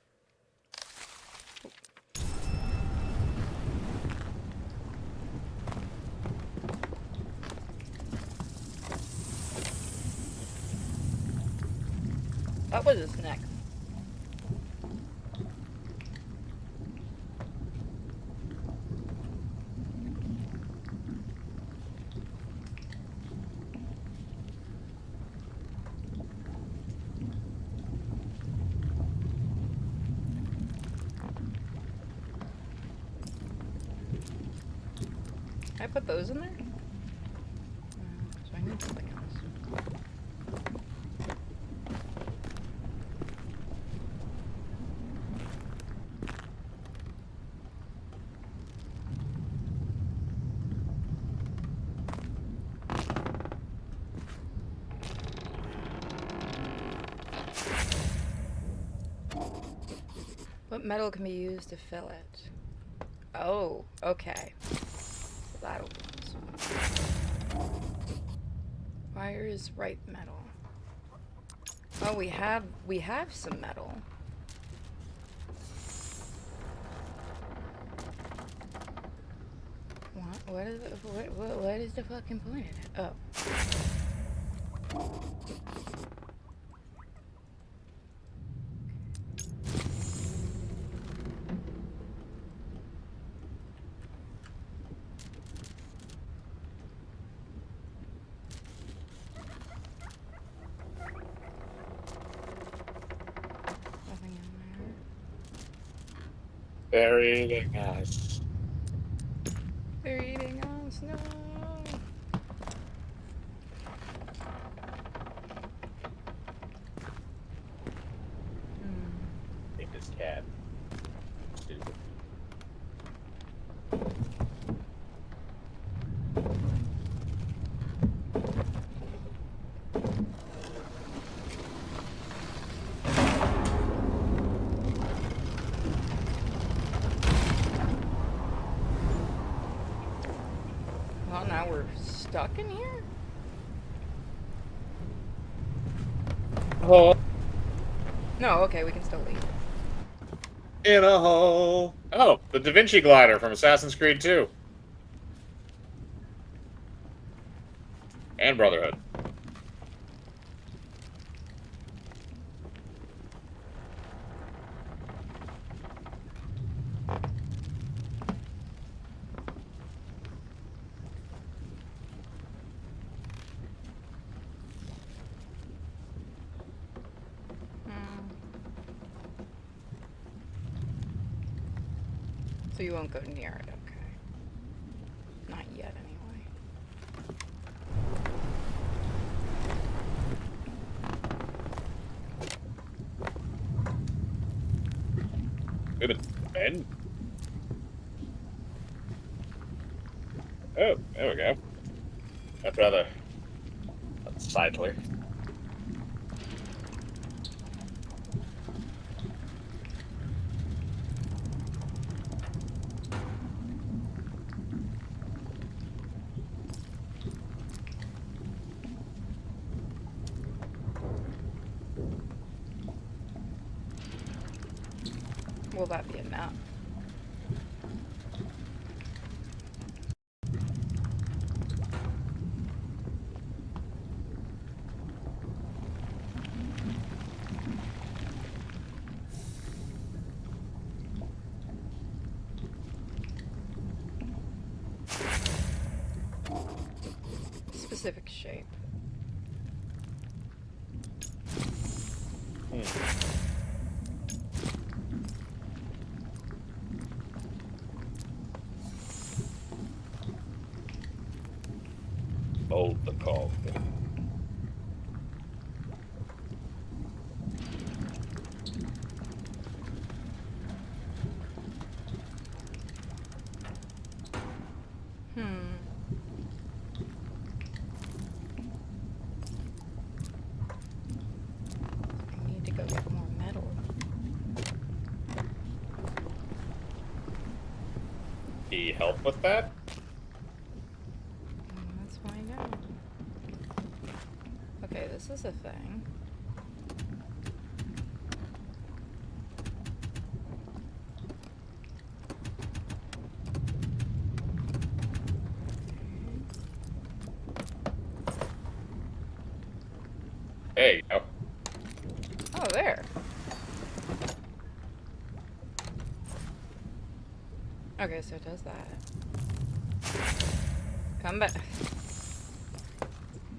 What was this next? Can I put those in there? So I need something else. What metal can be used to fill it? Oh, okay. So that opens. Wire is right metal. Oh, we have some metal. What is the fucking point of it? Oh. Nothing in there. They're eating us. They're eating us. No. Take this cat. Stupid. Well, now we're stuck in here? Oh, No, okay, we can still leave. in a hole. Oh, the Da Vinci glider from Assassin's Creed 2. And Brotherhood. So you won't go near it, okay. Not yet, anyway. Good. Ben. Oh, there we go. That's rather unsightly. Will that be enough? Specific shape. Mold the call. I need to go get more metal. Can you help with that? Let's find out. Okay, this is a thing. There you go. Oh, there. Okay, so it does that. Come back.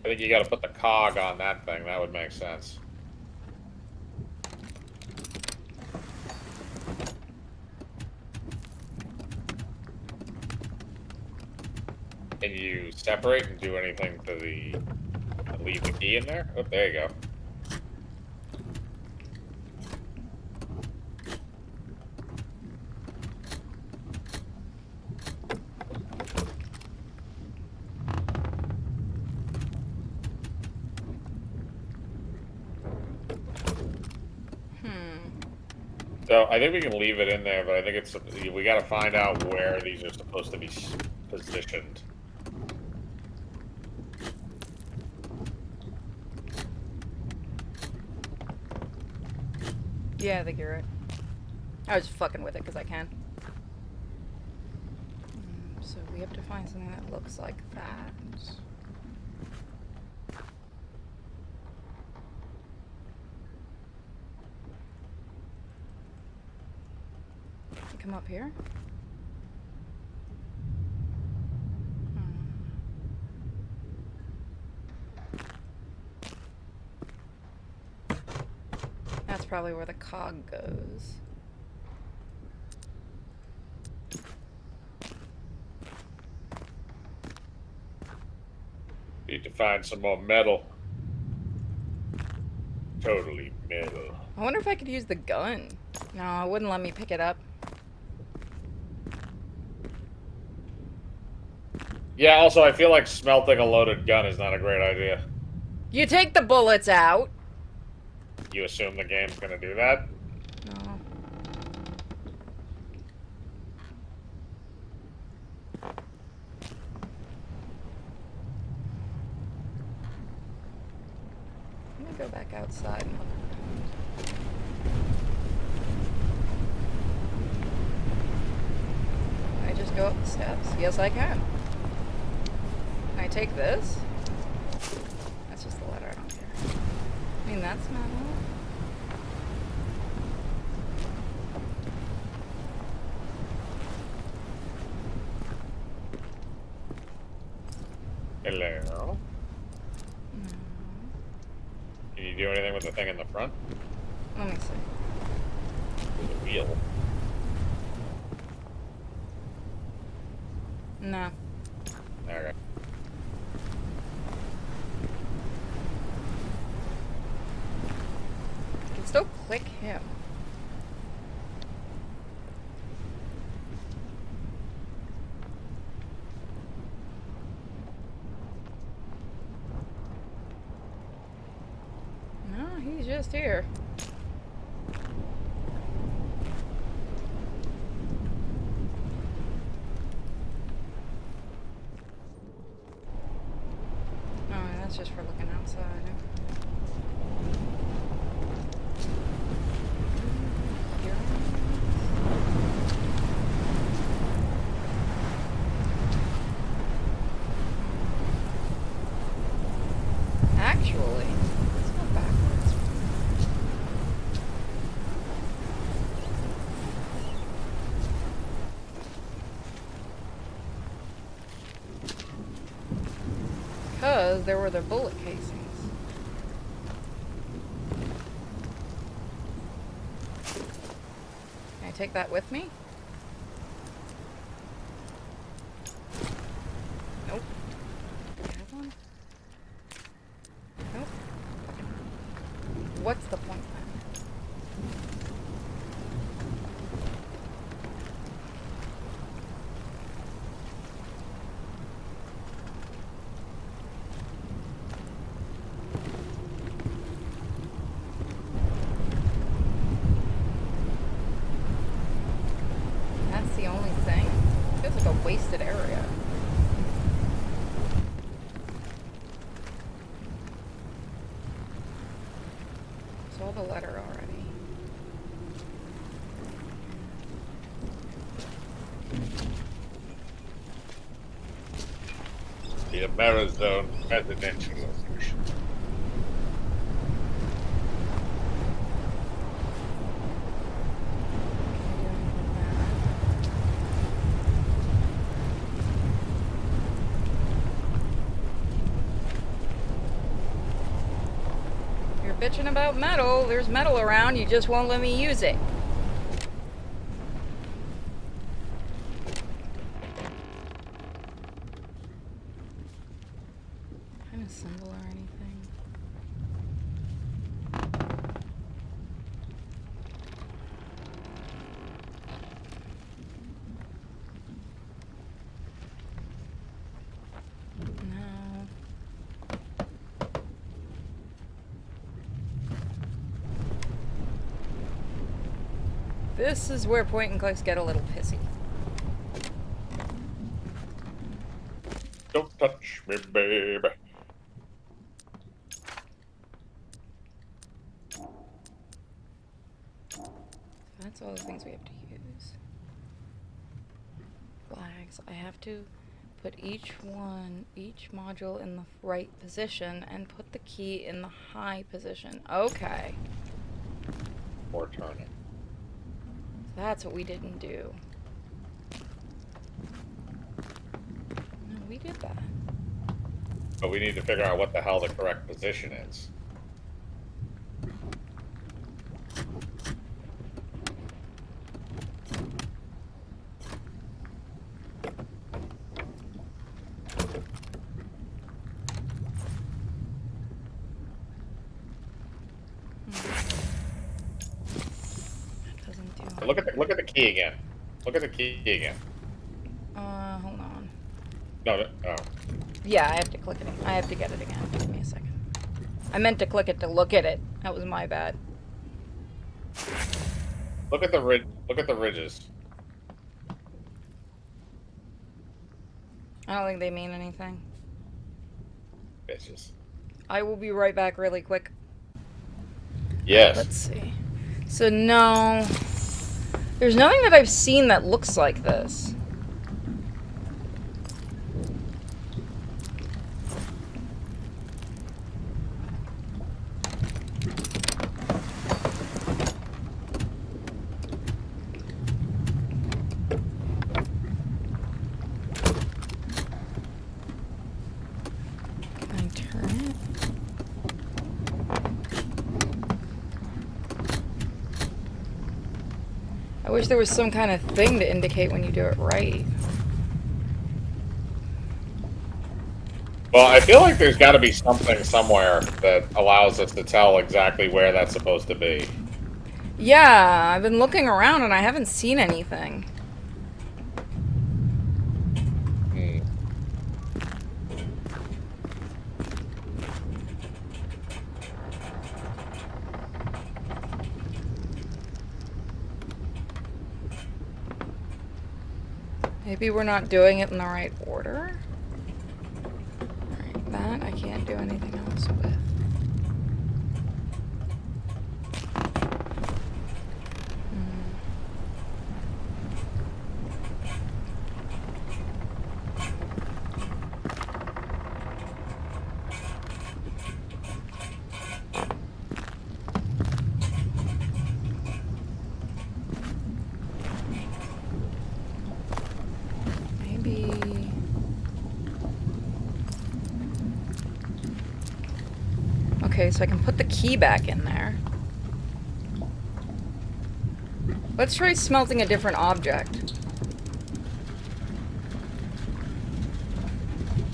I think you gotta put the cog on that thing. That would make sense. Can you separate and do anything to the... and leave the key in there? Oh, there you go. So I think we can leave it in there, but I think it's we got to find out where these are supposed to be positioned. Yeah, I think you're right. I was fucking with it because I can. So we have to find something that looks like that. You come up here? That's probably where the cog goes. Need to find some more metal. Totally metal. I wonder if I could use the gun. No, it wouldn't let me pick it up. Yeah, also, I feel like smelting a loaded gun is not a great idea. You take the bullets out. You assume the game's gonna do that? No. Let me go back outside and look around. Can I just go up the steps? Yes, I can. Can I take this? That's just the letter, I don't care. I mean, that's metal. Hello? No. Can you do anything with the thing in the front? Let me see. With the wheel? No. Okay. I can still click him. No, he's just here. No, that's just for looking outside. Actually, let's go backwards. Because there were the bullet casings. Can I take that with me? Nope. Do I have one? Nope. What's the point then? That's the only thing? Feels like a wasted area. Saw the letter already. The Amerzone residential location. You're bitching about metal. There's metal around. You just won't let me use it. Kind of symbol or anything. No. This is where point and clicks get a little pissy. Don't touch me, baby. That's all the things we have to use. Flags. I have to put each module in the right position and put the key in the high position. Okay. Or turning. That's what we didn't do. No, we did that. But we need to figure out what the hell the correct position is. Look at the key again. Look at the key again. Hold on. No, oh. Yeah, I have to click it. I have to get it again. Give me a second. I meant to click it to look at it. That was my bad. Look at the ridge. Look at the ridges. I don't think they mean anything. Bitches. I will be right back really quick. Yes. Let's see. So no, there's nothing that I've seen that looks like this. Can I turn it? I wish there was some kind of thing to indicate when you do it right. Well, I feel like there's got to be something somewhere that allows us to tell exactly where that's supposed to be. Yeah, I've been looking around and I haven't seen anything. Maybe we're not doing it in the right order. Alright, that I can't do anything else with. Okay, so I can put the key back in there. Let's try smelting a different object.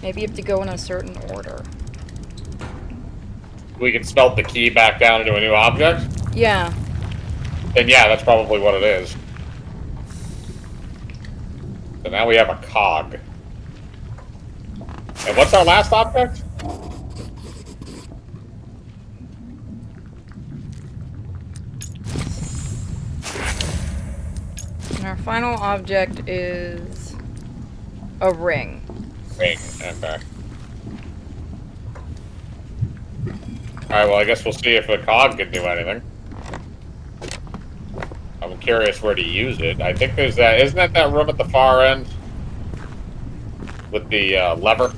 Maybe you have to go in a certain order. We can smelt the key back down into a new object? Yeah. Then yeah, that's probably what it is. So now we have a cog. And what's our last object? And our final object is a ring. Ring, okay. Alright, well I guess we'll see if the cog can do anything. I'm curious where to use it. I think there's that, isn't that room at the far end? With the lever?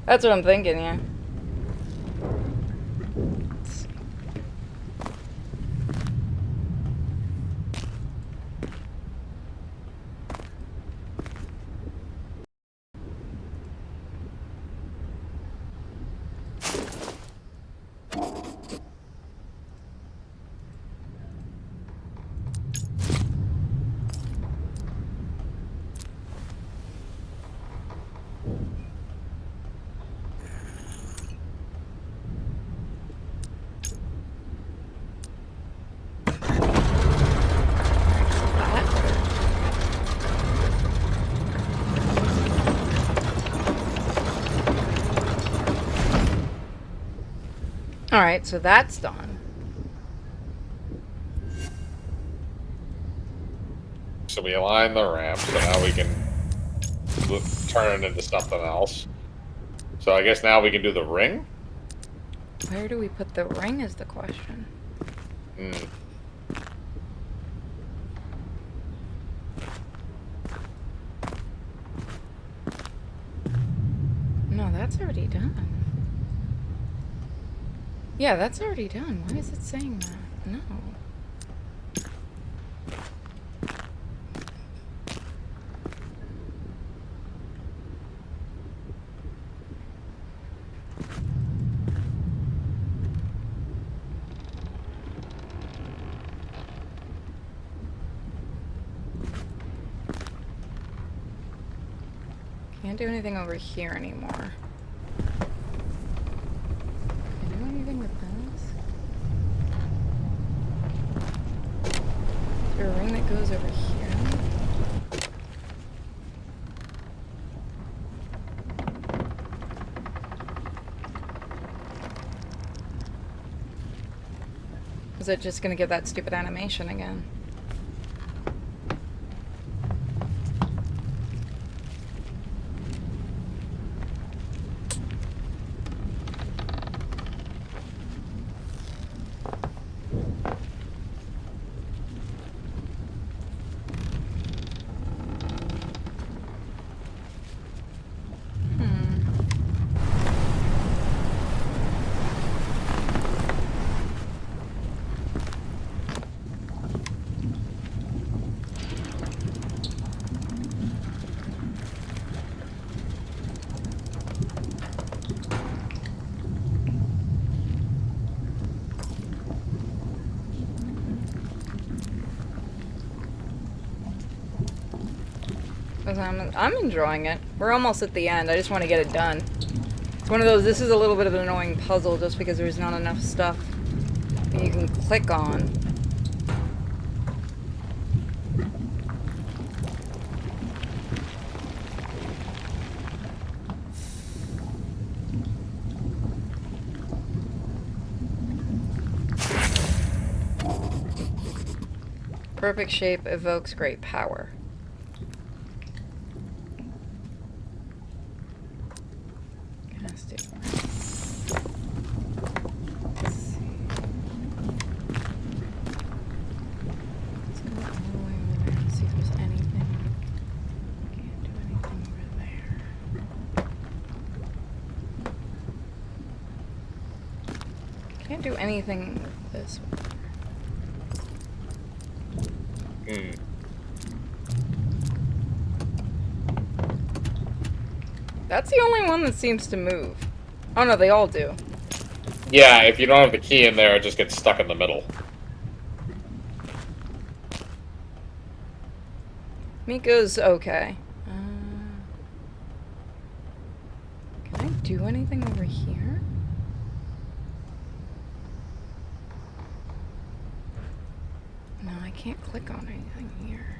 That's what I'm thinking, yeah. Alright, so that's done. So we align the ramp, so now we can turn it into something else. So I guess now we can do the ring? Where do we put the ring is the question. Hmm. No, that's already done. Yeah, that's already done. Why is it saying that? No. Can't do anything over here anymore. Can I do anything with this? Is there a ring that goes over here? Is it just gonna give that stupid animation again? I'm enjoying it. We're almost at the end. I just want to get it done. It's one of those, this is a little bit of an annoying puzzle just because there's not enough stuff that you can click on. Perfect shape evokes great power. Can't do anything with this one. That's the only one that seems to move. Oh no, they all do. Yeah, if you don't have the key in there, it just gets stuck in the middle. Miko's okay. Can I do anything over here? No, I can't click on anything here.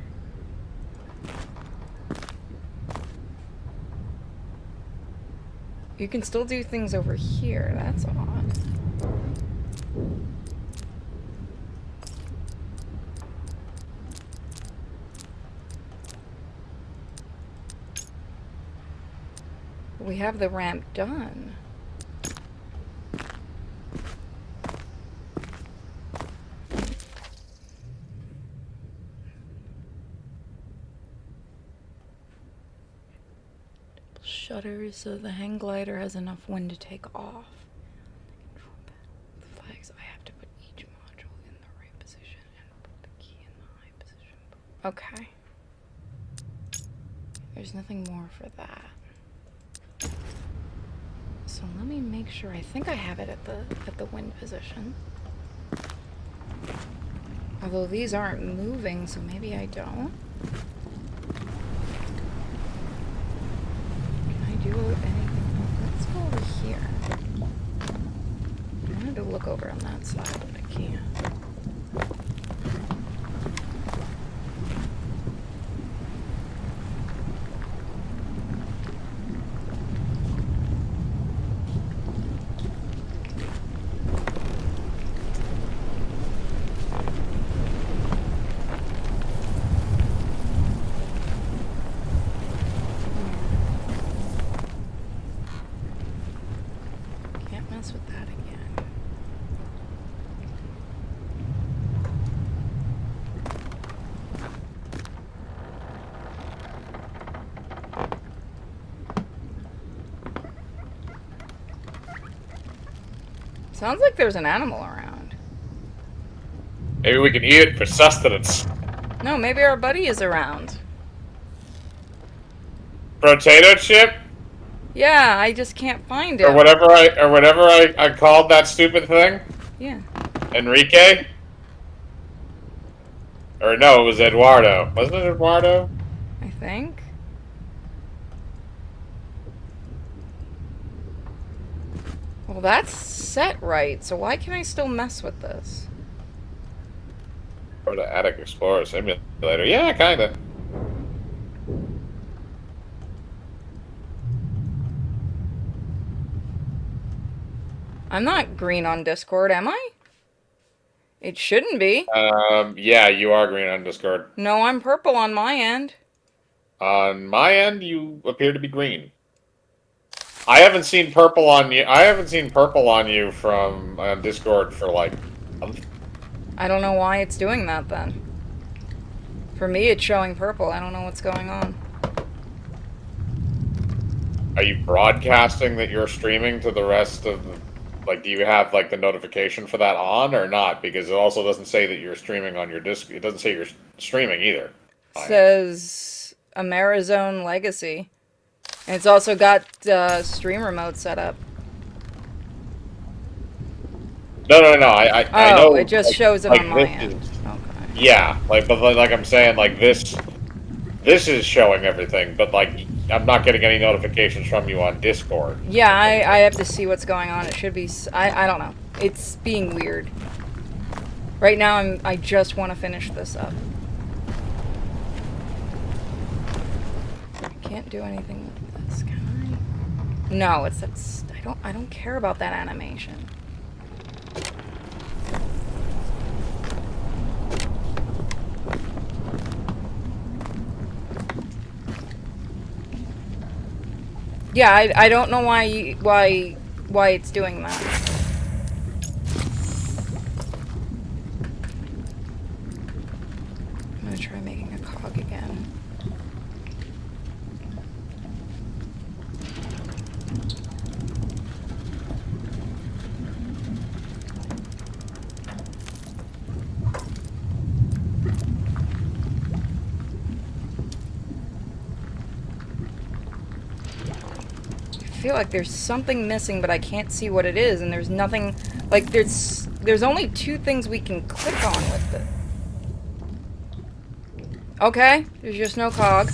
You can still do things over here. That's odd. We have the ramp done. Shutters so the hang glider has enough wind to take off. The flags, I have to put each module in the right position and put the key in the high position. Okay. There's nothing more for that. So let me make sure. I think I have it at the wind position. Although these aren't moving, so maybe I don't. Do anything? Let's go over here. I wanted to look over on that side, but I can't. Sounds like there's an animal around. Maybe we can eat it for sustenance. No, maybe our buddy is around. Potato chip? Yeah, I just can't find Or him. whatever I called that stupid thing? Yeah. Enrique? Or no, it was Eduardo. Wasn't it Eduardo? I think. Well, that's set right, so why can I still mess with this? Or the Attic Explorer Simulator. Yeah, kinda. I'm not green on Discord, am I? It shouldn't be. Yeah, you are green on Discord. No, I'm purple on my end. On my end, you appear to be green. I haven't seen purple on you. I haven't seen purple on you from Discord for like a month. I don't know why it's doing that then. For me, it's showing purple. I don't know what's going on. Are you broadcasting that you're streaming to the rest of like, do you have like the notification for that on or not? Because it also doesn't say that you're streaming on your disc. It doesn't say you're streaming either. Says Amerzone Legacy. And it's also got streamer mode set up. No. I know. Oh, it just shows it like, on my this end. is- Okay. Yeah, like, but like I'm saying, like this is showing everything, but like I'm not getting any notifications from you on Discord. Yeah, I have to see what's going on. It should be... I don't know. It's being weird. Right now, I just want to finish this up. I can't do anything with this, can I? No, that's... I don't care about that animation. Yeah, I don't know why it's doing that. I'm gonna try making a cog again. I feel like there's something missing, but I can't see what it is, and there's nothing, like, there's only 2 things we can click on with it. Okay, there's just no cog.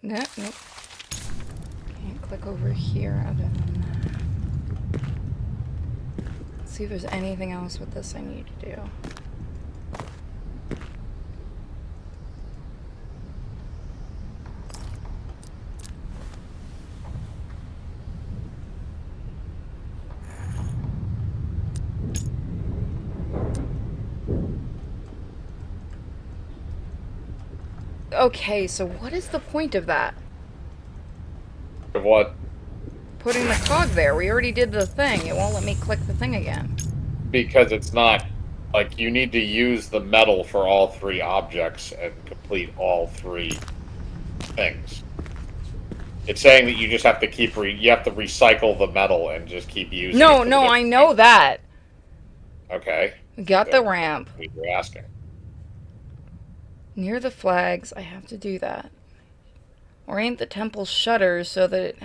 Nope. Can't click over here other than that. Let's see if there's anything else with this I need to do. Okay, so what is the point of that? Of what? Putting the cog there. We already did the thing. It won't let me click the thing again. Because it's not like you need to use the metal for all 3 objects and complete all 3 things. It's saying that you just have to keep you have to recycle the metal and just keep using it. No, I know that. Okay. We got the ramp. You're asking. Near the flags, I have to do that. Orient the temple shutters so that it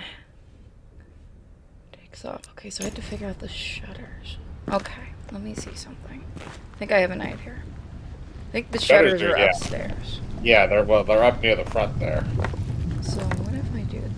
takes off. Okay, so I have to figure out the shutters. Okay, let me see something. I think I have an idea. I think the shutters are upstairs. Yeah, they're up near the front there. So what if I do this?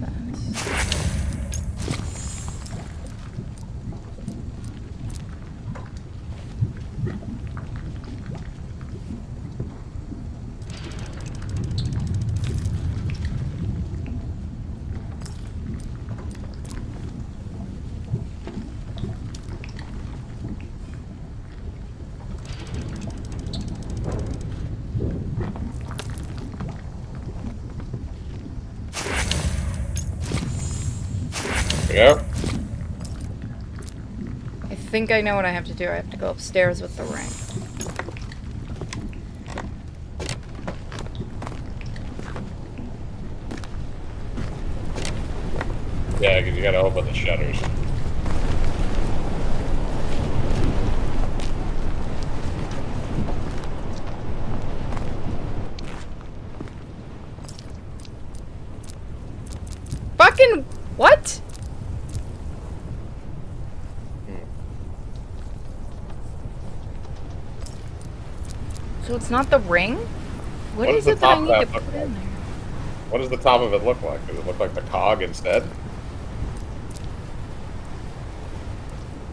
Yep. I think I know what I have to do. I have to go upstairs with the ring. Yeah, because you gotta open the shutters. Fucking what? So it's not the ring? What is does it the that I top of need to that look put like? in there? What does the top of it look like? Does it look like the cog instead?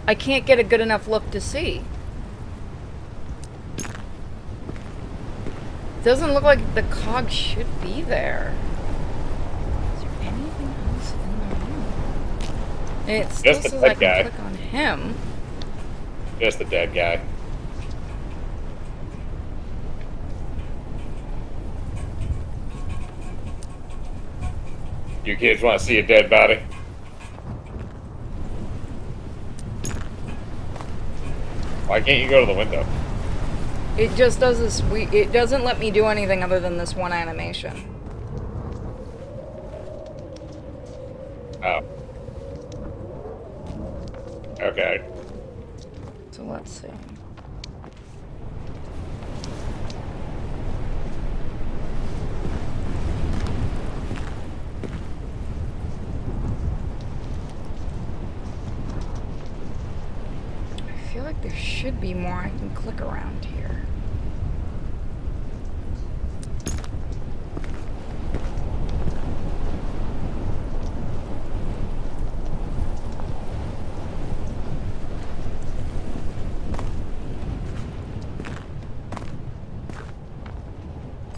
I can't get a good enough look to see. Doesn't look like the cog should be there. Is there anything else in the room? And it still Just the says I dead can guy. click on him. Just the dead guy. You kids want to see a dead body? Why can't you go to the window? It just does this. It doesn't let me do anything other than this one animation. Oh. Okay. So let's see. I feel like there should be more I can click around here.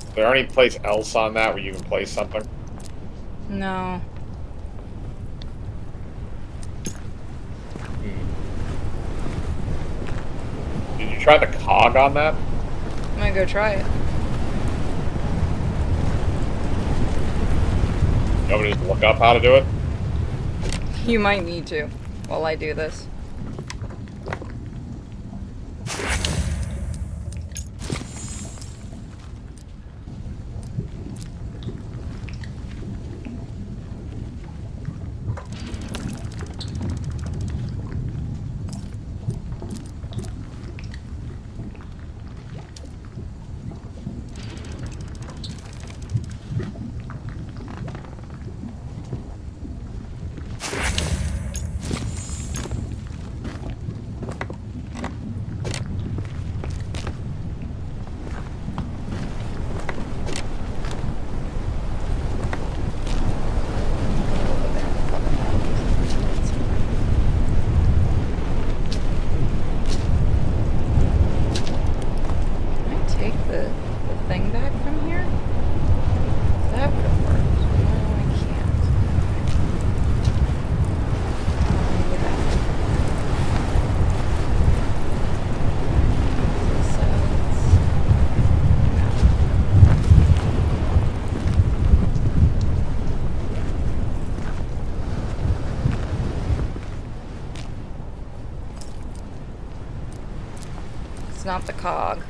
Is there any place else on that where you can place something? No. Did you try the cog on that? I'm gonna go try it. Nobody just look up how to do it? You might need to while I do this. Thing back from here? That would have worked. No, I can't. Maybe that. It's not the cog.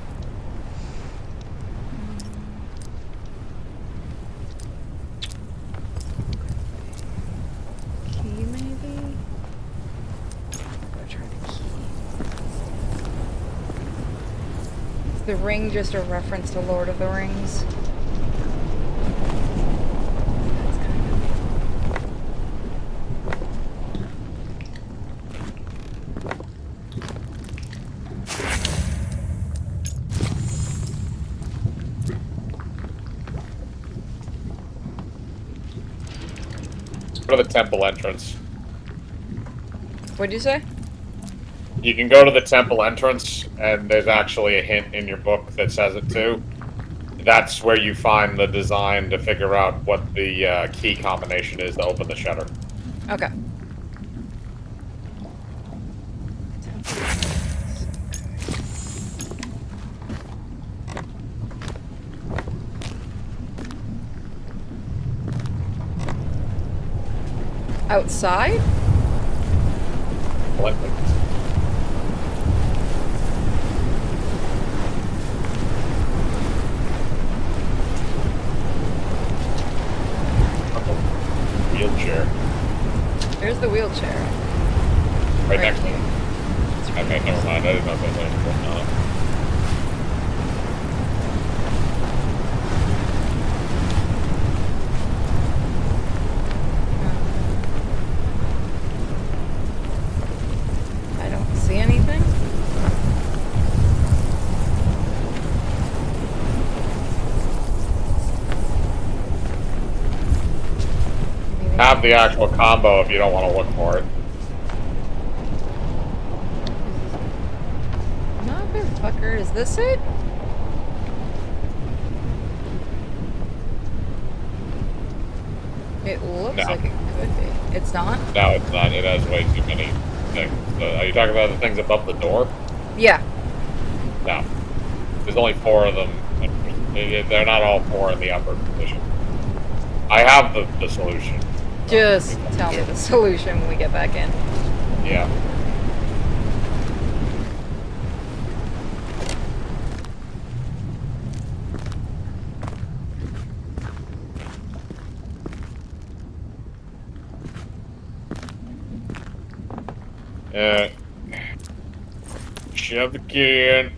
The ring just a reference to Lord of the Rings? Go to the temple entrance. What'd you say? You can go to the temple entrance, and there's actually a hint in your book that says it too. That's where you find the design to figure out what the key combination is to open the shutter. Okay. Outside? Lincoln. Wheelchair. There's the wheelchair. Right next to here. it. Okay, never mind. I didn't know if there was anything on it. I don't see anything. Have the actual combo if you don't want to look for it. Motherfucker, is this it? It looks No. like it could be. It's not? No, it's not. It has way too many things. Are you talking about the things above the door? Yeah. No. There's only 4 of them. They're not all 4 in the upper position. I have the solution. Just tell me the solution when we get back in. Yeah. Shove the key in.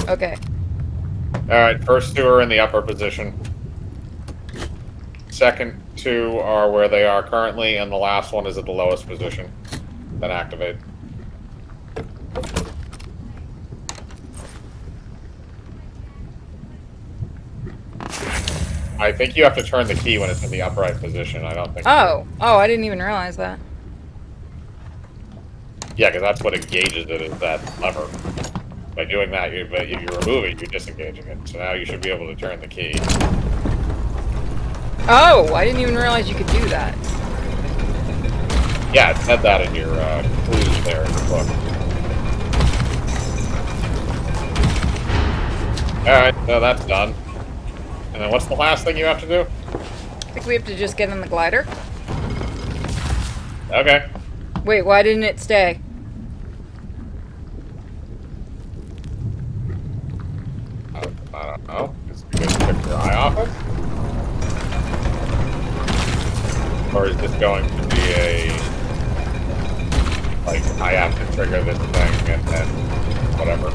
Okay. Alright, first 2 are in the upper position. Second 2 are where they are currently, and the last one is at the lowest position. Then activate. I think you have to turn the key when it's in the upright position. I don't think. Oh, I didn't even realize that. Yeah, because that's what engages it, is that lever. By doing that, but if you remove it, you're disengaging it. So now you should be able to turn the key. Oh, I didn't even realize you could do that. Yeah, it said that in your clues there in the book. Alright, so that's done. And then what's the last thing you have to do? I think we have to just get in the glider. Okay. Wait, why didn't it stay? I don't know. Is it because you took your eye off it? Or is this going to be a... like, I have to trigger this thing and then whatever.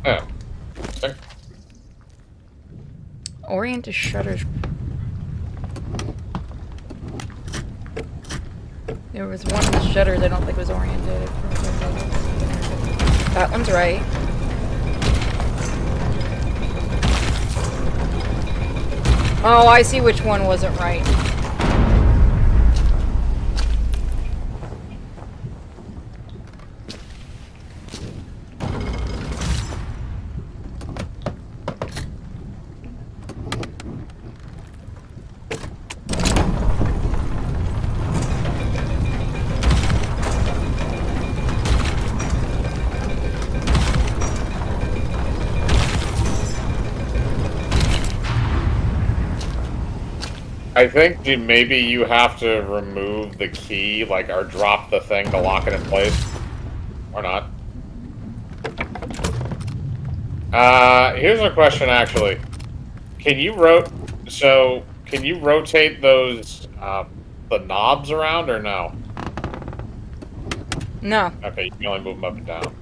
Oh. Interesting. Orient to shutters. There was one of the shutters I don't think was oriented. That one's right. Oh, I see which one wasn't right. I think maybe you have to remove the key, like, or drop the thing to lock it in place. Or not. Here's a question, actually. Can you rotate those, the knobs around, or no? No. Okay, you can only move them up and down.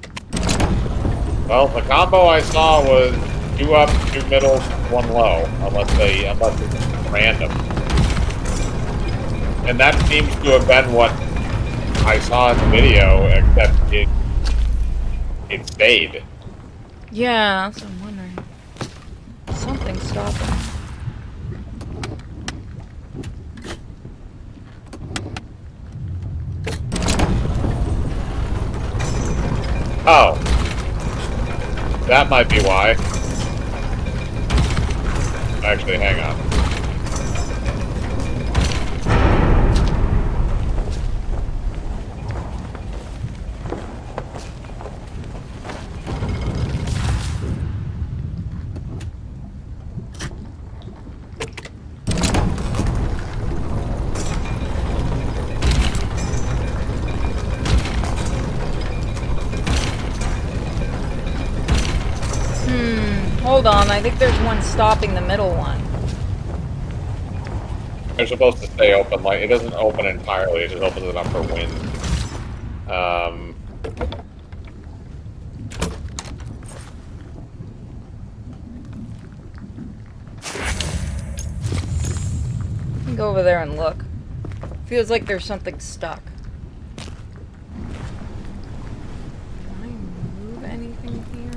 Well, the combo I saw was 2 up, 2 middle, 1 low, unless it's random. And that seems to have been what I saw in the video, except it stayed. Yeah, that's what I'm wondering. Something's stopping. Oh. That might be why. Actually, hang on. Hold on, I think there's one stopping the middle one. They're supposed to stay open. Like it doesn't open entirely. It just opens it up for wind. You can go over there and look. Feels like there's something stuck. Can I move anything here?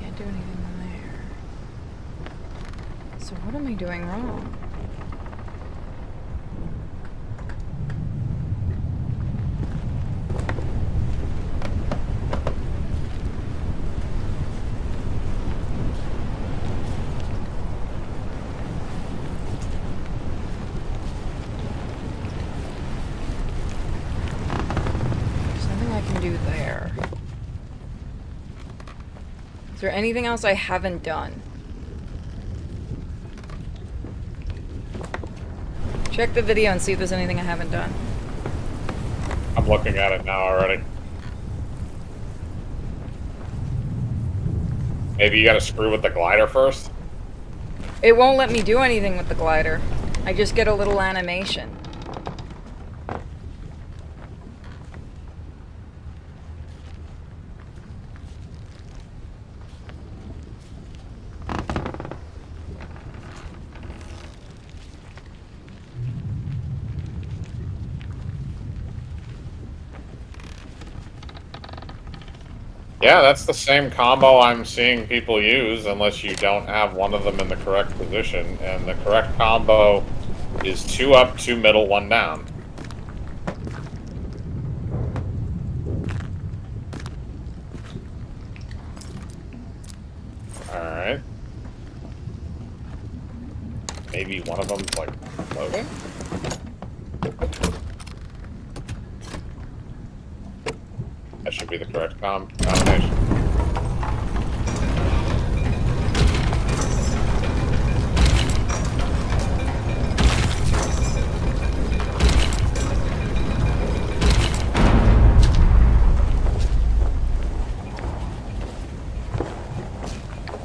Can't do anything there. So what am I doing wrong? There's nothing I can do there. Is there anything else I haven't done? Check the video and see if there's anything I haven't done. I'm looking at it now already. Maybe you gotta screw with the glider first? It won't let me do anything with the glider. I just get a little animation. Yeah, that's the same combo I'm seeing people use, unless you don't have one of them in the correct position. And the correct combo is 2 up, 2 middle, 1 down. Alright. Maybe one of them's like floating? That should be the correct combination.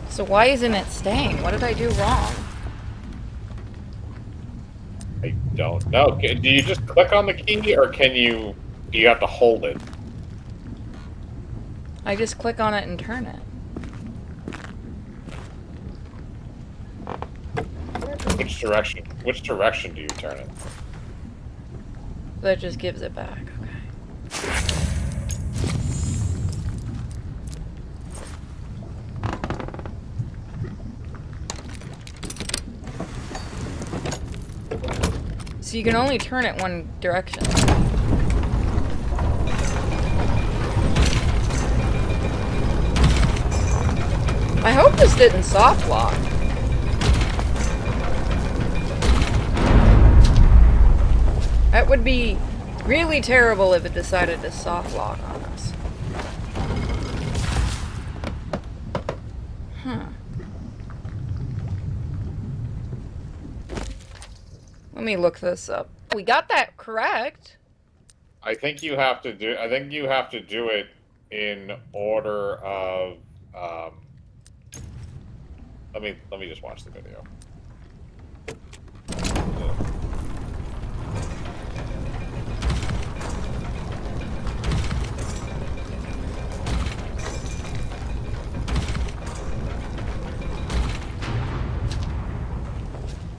So why isn't it staying? What did I do wrong? I don't know. Do you just click on the key, or do you have to hold it? I just click on it and turn it. Which direction do you turn it? That just gives it back. Okay. So you can only turn it one direction. I hope this didn't soft lock. That would be really terrible if it decided to soft lock on us. Huh. Let me look this up. We got that correct. I think you have to do it in order of. Let me just watch the video.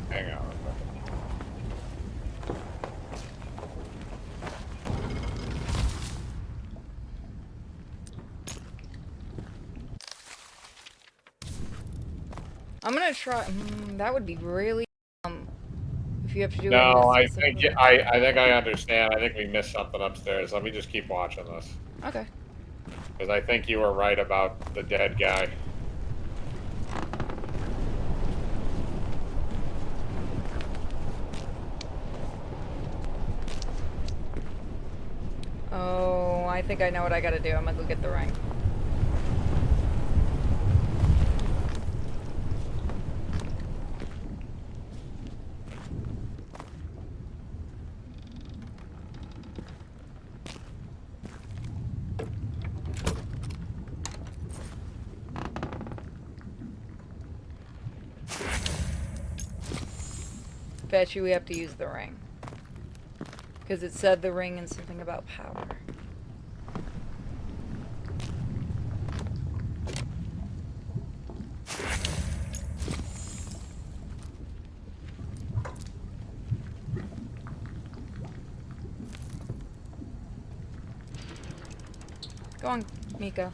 Hang on. I'm gonna try. That would be really if you have to do it. No, in I this think specific- I think I understand. I think we missed something upstairs. Let me just keep watching this. Okay. Because I think you were right about the dead guy. Oh, I think I know what I gotta do. I'm gonna go get the ring. Bet you we have to use the ring. Because it said the ring and something about power. Go on, Mika.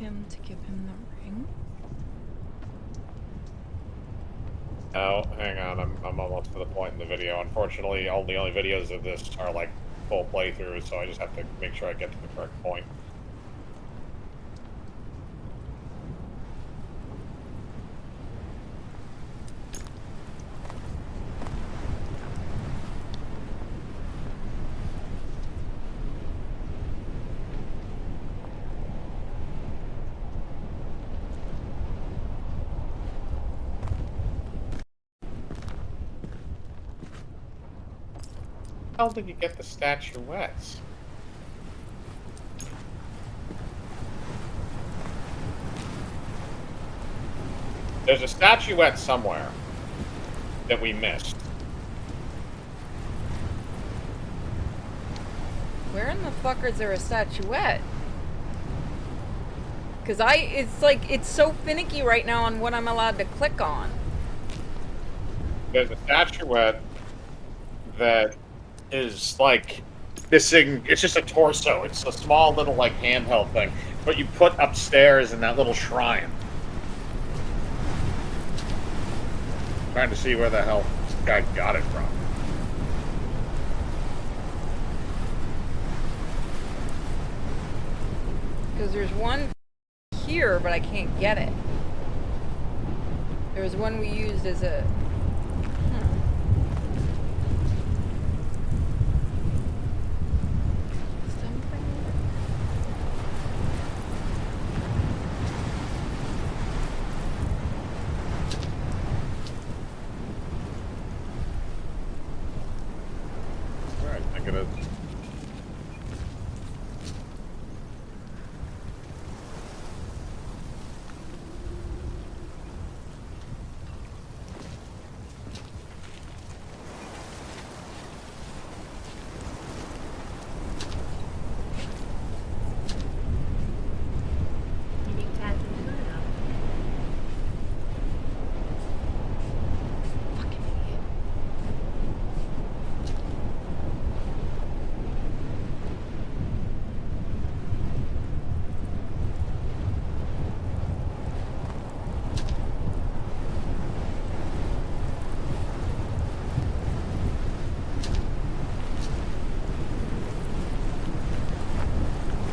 Him to give him the ring? Oh, hang on, I'm almost to the point in the video. Unfortunately, all the only videos of this are like full playthroughs, so I just have to make sure I get to the correct point. How did you get the statuettes? There's a statuette somewhere that we missed. Where in the fuck is there a statuette? Because it's like, it's so finicky right now on what I'm allowed to click on. There's a statuette that is like missing. It's just a torso. It's a small little like handheld thing, but you put upstairs in that little shrine. Trying to see where the hell this guy got it from. Because there's one here, but I can't get it. There was one we used as a... Alright, I think it is.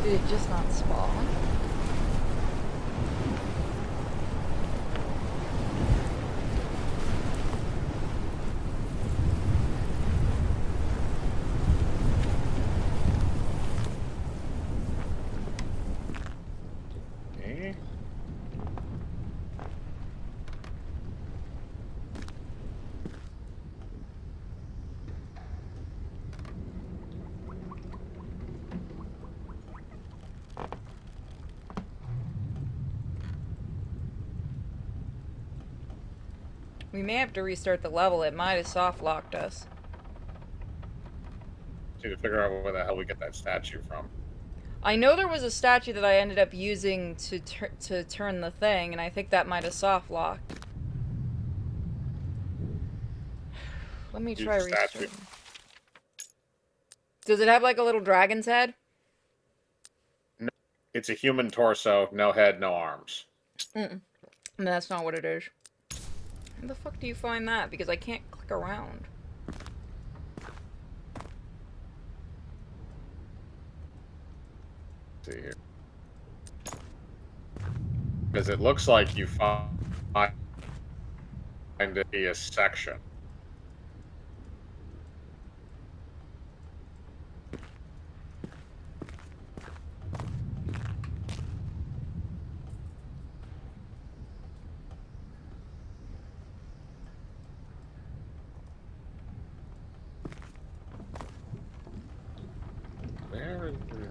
Did it just not spawn? Okay. We may have to restart the level. It might have soft locked us. Need to figure out where the hell we get that statue from. I know there was a statue that I ended up using to turn the thing, and I think that might have soft locked. Let me try restarting. Does it have like a little dragon's head? No, it's a human torso, no head, no arms. That's not what it is. How the fuck do you find that? Because I can't click around. Let's see here. Because it looks like you find it be a section. Where is the...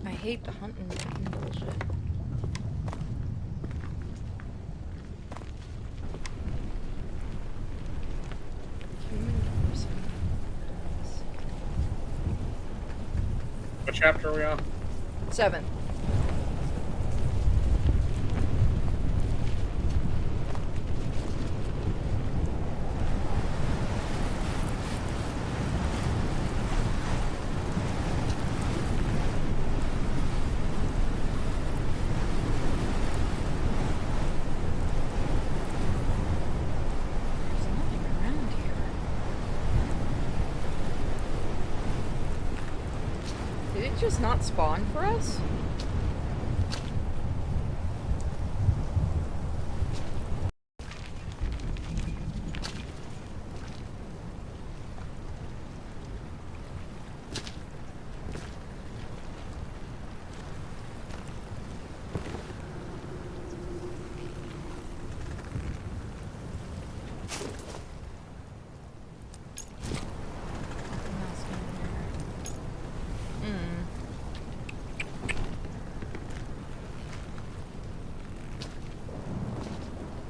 I hate the hunting bullshit. What chapter are we on? 7. Just not spawn for us?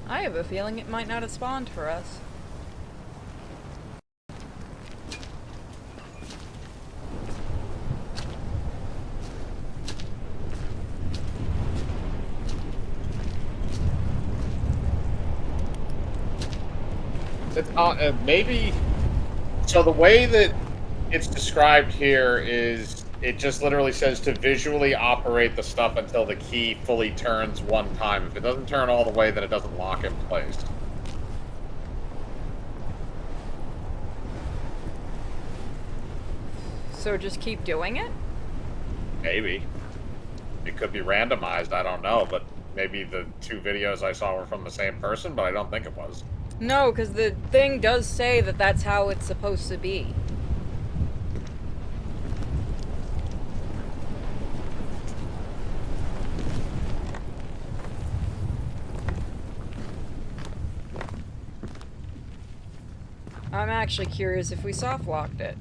I have a feeling it might not have spawned for us. Maybe. So the way that it's described here is it just literally says to visually operate the stuff until the key fully turns one time. If it doesn't turn all the way, then it doesn't lock in place. So just keep doing it? Maybe. It could be randomized, I don't know, but maybe the 2 videos I saw were from the same person, but I don't think it was. No, because the thing does say that that's how it's supposed to be. I'm actually curious if we soft locked it.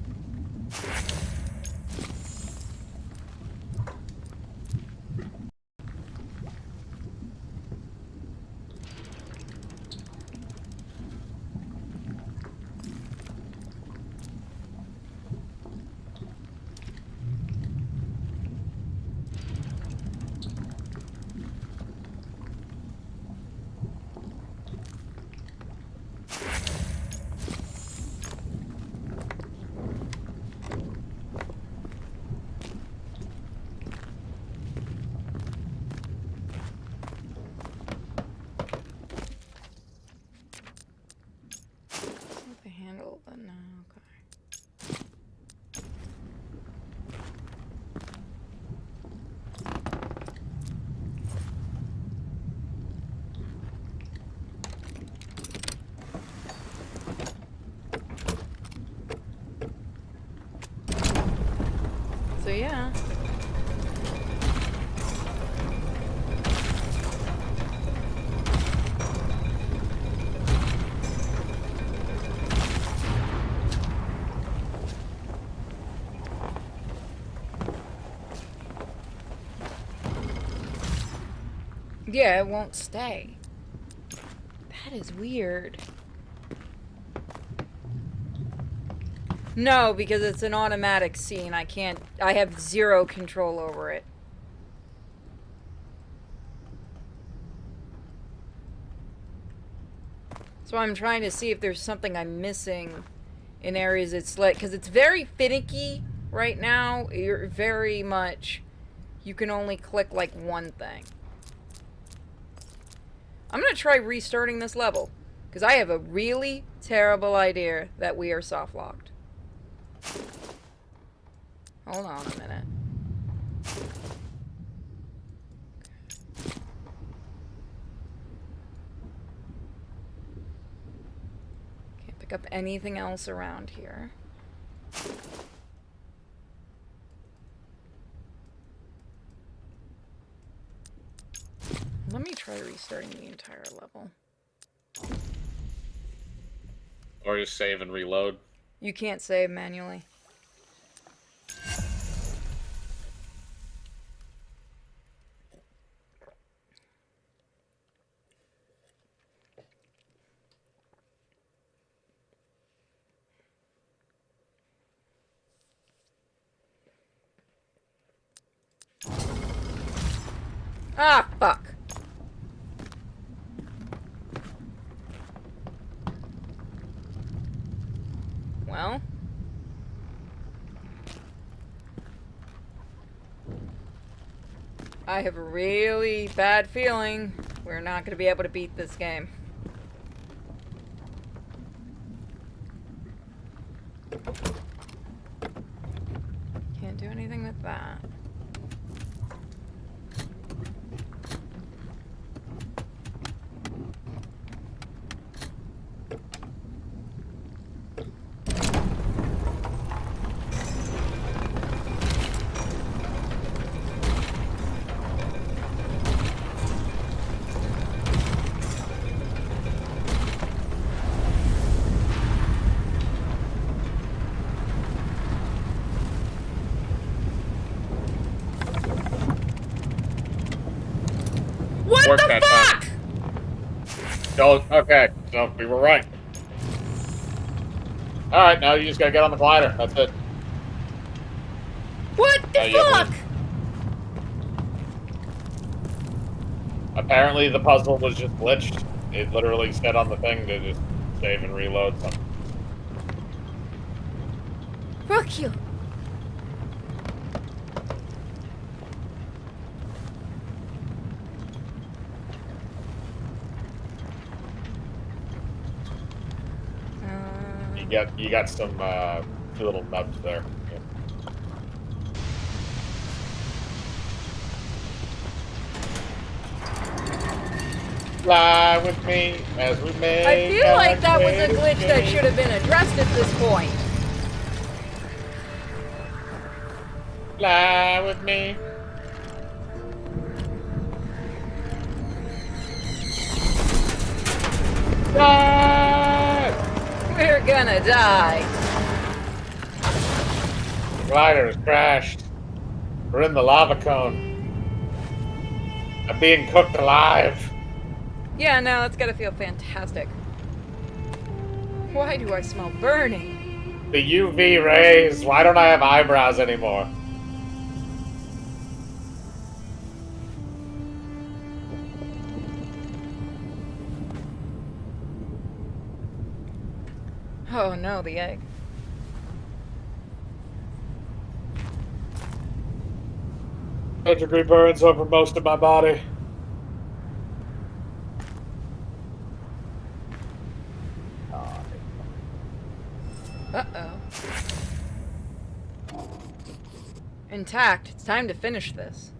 So yeah. Yeah, it won't stay. That is weird. No, because it's an automatic scene. I have zero control over it. So I'm trying to see if there's something I'm missing in areas it's like, because it's very finicky right now. You're very much, you can only click like one thing. I'm going to try restarting this level, because I have a really terrible idea that we are soft locked. Hold on a minute. Can't pick up anything else around here. Let me try restarting the entire level. Or just save and reload. You can't save manually. Ah, fuck. Well. I have a really bad feeling we're not going to be able to beat this game. Can't do anything with that. What Worked the that fuck? time. Oh, okay, so we were right. Alright, now you just gotta get on the glider. That's it. What the fuck? Apparently the puzzle was just glitched. It literally said on the thing to just save and reload something. Fuck you. You got some two little nubs there. Yeah. Fly with me as we make. I feel like that was a glitch that should have been addressed at this point. Fly with me. Die! We're gonna die. The glider has crashed. We're in the lava cone. I'm being cooked alive. Yeah, no, that's gotta feel fantastic. Why do I smell burning? The UV rays. Why don't I have eyebrows anymore? Oh no, the egg. Third-degree burns over most of my body. Uh-oh. Intact. It's time to finish this.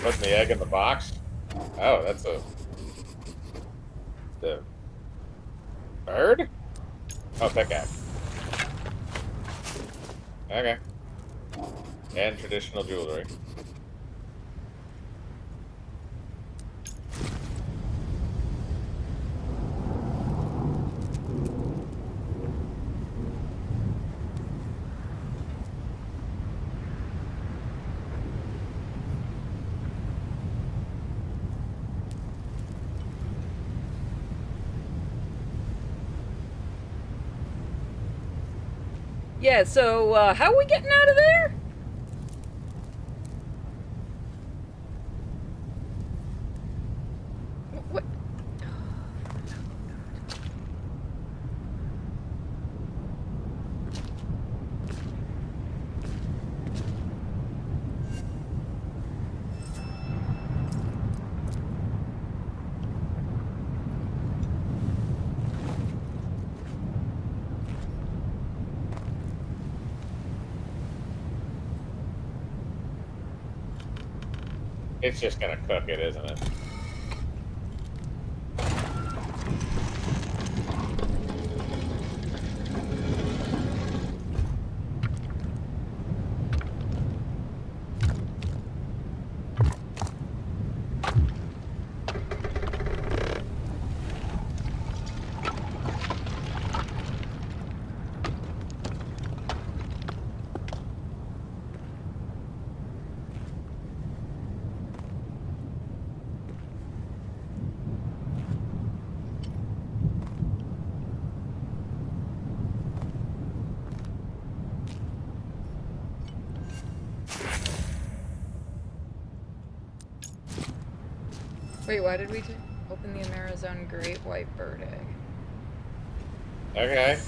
Putting the egg in the box? Oh, that's the bird? Oh, pickaxe. Okay. And traditional jewelry. Yeah, so, how are we getting out of there? What? It's just gonna cook it, isn't it? Wait, why did we open the Amerzone Great White Bird Egg? Okay.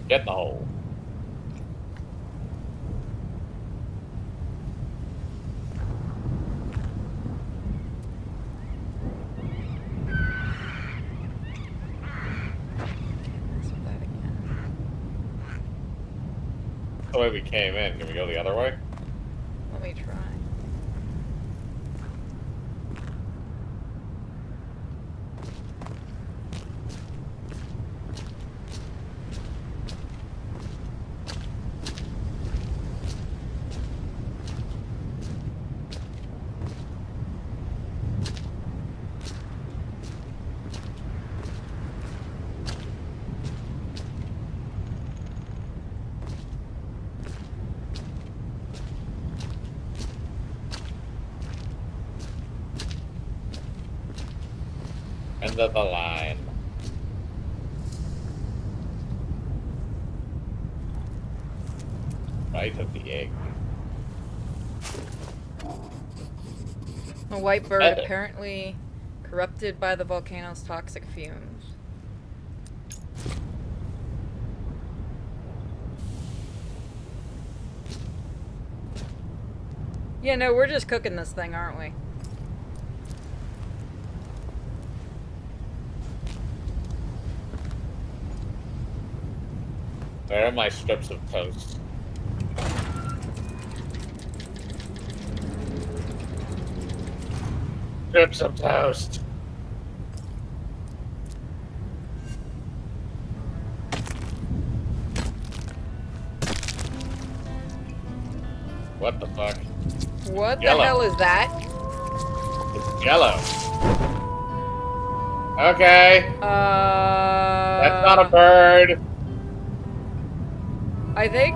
Get in the hole. Let's do that again. The way we came in. Can we go the other way? Let me try. End of the line. Right of the egg. A white bird Edit. apparently corrupted by the volcano's toxic fumes. Yeah, no, we're just cooking this thing, aren't we? Where are my strips of toast? Strips of toast. What the fuck? What Yellow. the hell is that? It's yellow. Okay. That's not a bird. I think,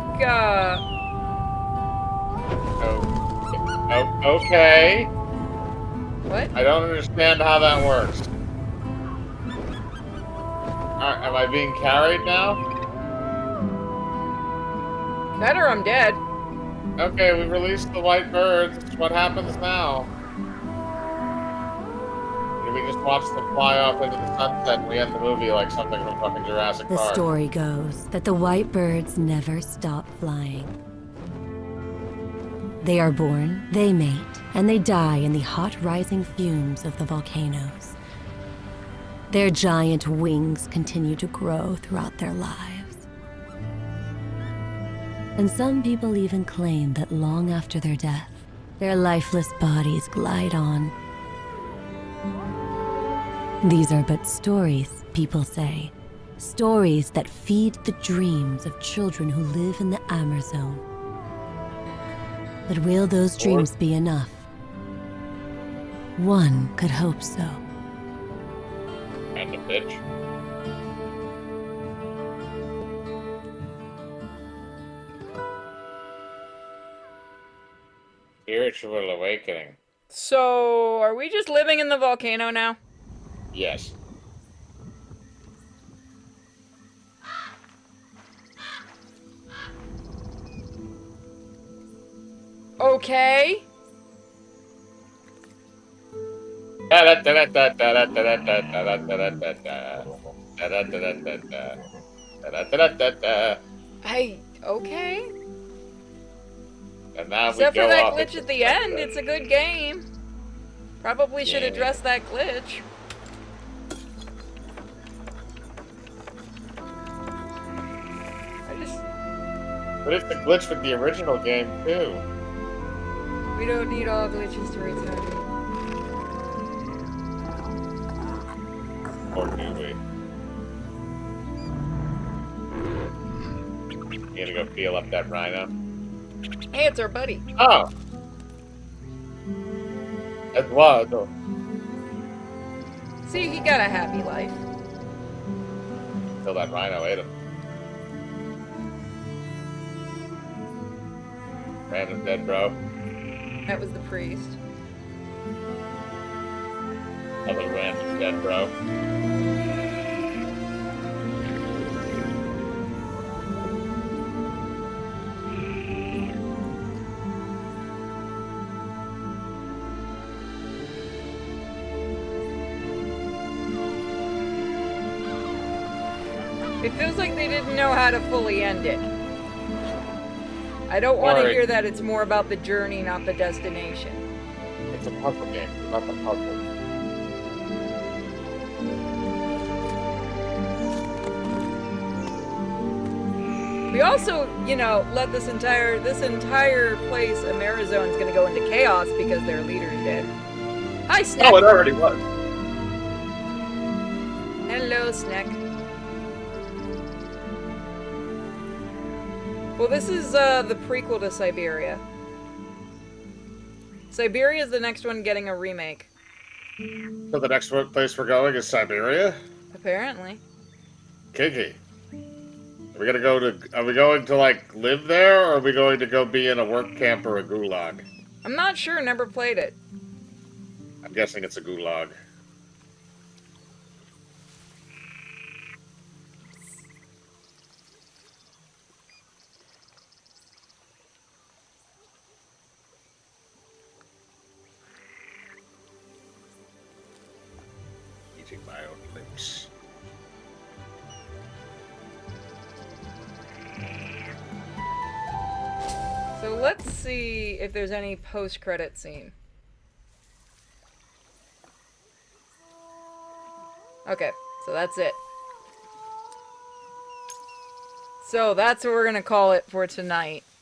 Okay. what? I don't understand how that works. Alright, am I being carried now? Better I'm dead. Okay, we released the white birds. What happens now? Do we just watch them fly off into the sunset and we end the movie like something from fucking Jurassic The Park? story goes that the white birds never stop flying. They are born, they mate, and they die in the hot rising fumes of the volcanoes. Their giant wings continue to grow throughout their lives. And some people even claim that long after their death, their lifeless bodies glide on, These are but stories, people say. Stories that feed the dreams of children who live in the Amerzone. But will those dreams be enough? One could hope so. And a bitch. Spiritual awakening. So, are we just living in the volcano now? Yes. Okay. Okay. And now Except we for go that off glitch at the end, it's a good game. Probably should address that glitch. But it's the glitch with the original game too. We don't need all glitches to return. Or do we? You gonna go feel up that rhino? Hey, it's our buddy. Oh! That's wild. See, he got a happy life. Until that rhino ate him. Random dead bro. That was the priest. Another random dead bro. It feels like they didn't know how to fully end it. I don't want to hear that it's more about the journey, not the destination. It's a puzzle game, not the puzzle. We also, you know, let this entire place, Amerzone, is going to go into chaos because their leader's dead. Hi, Snack. Oh, it already was. Hello, Snack. Well, this is the prequel to Siberia. Siberia is the next one getting a remake. So the next place we're going is Siberia? Apparently. Kiki. Are we going to like live there, or are we going to go be in a work camp or a gulag? I'm not sure, never played it. I'm guessing it's a gulag. Eating my own lips. So let's see if there's any post-credit scene. Okay, so that's it. So that's what we're gonna call it for tonight.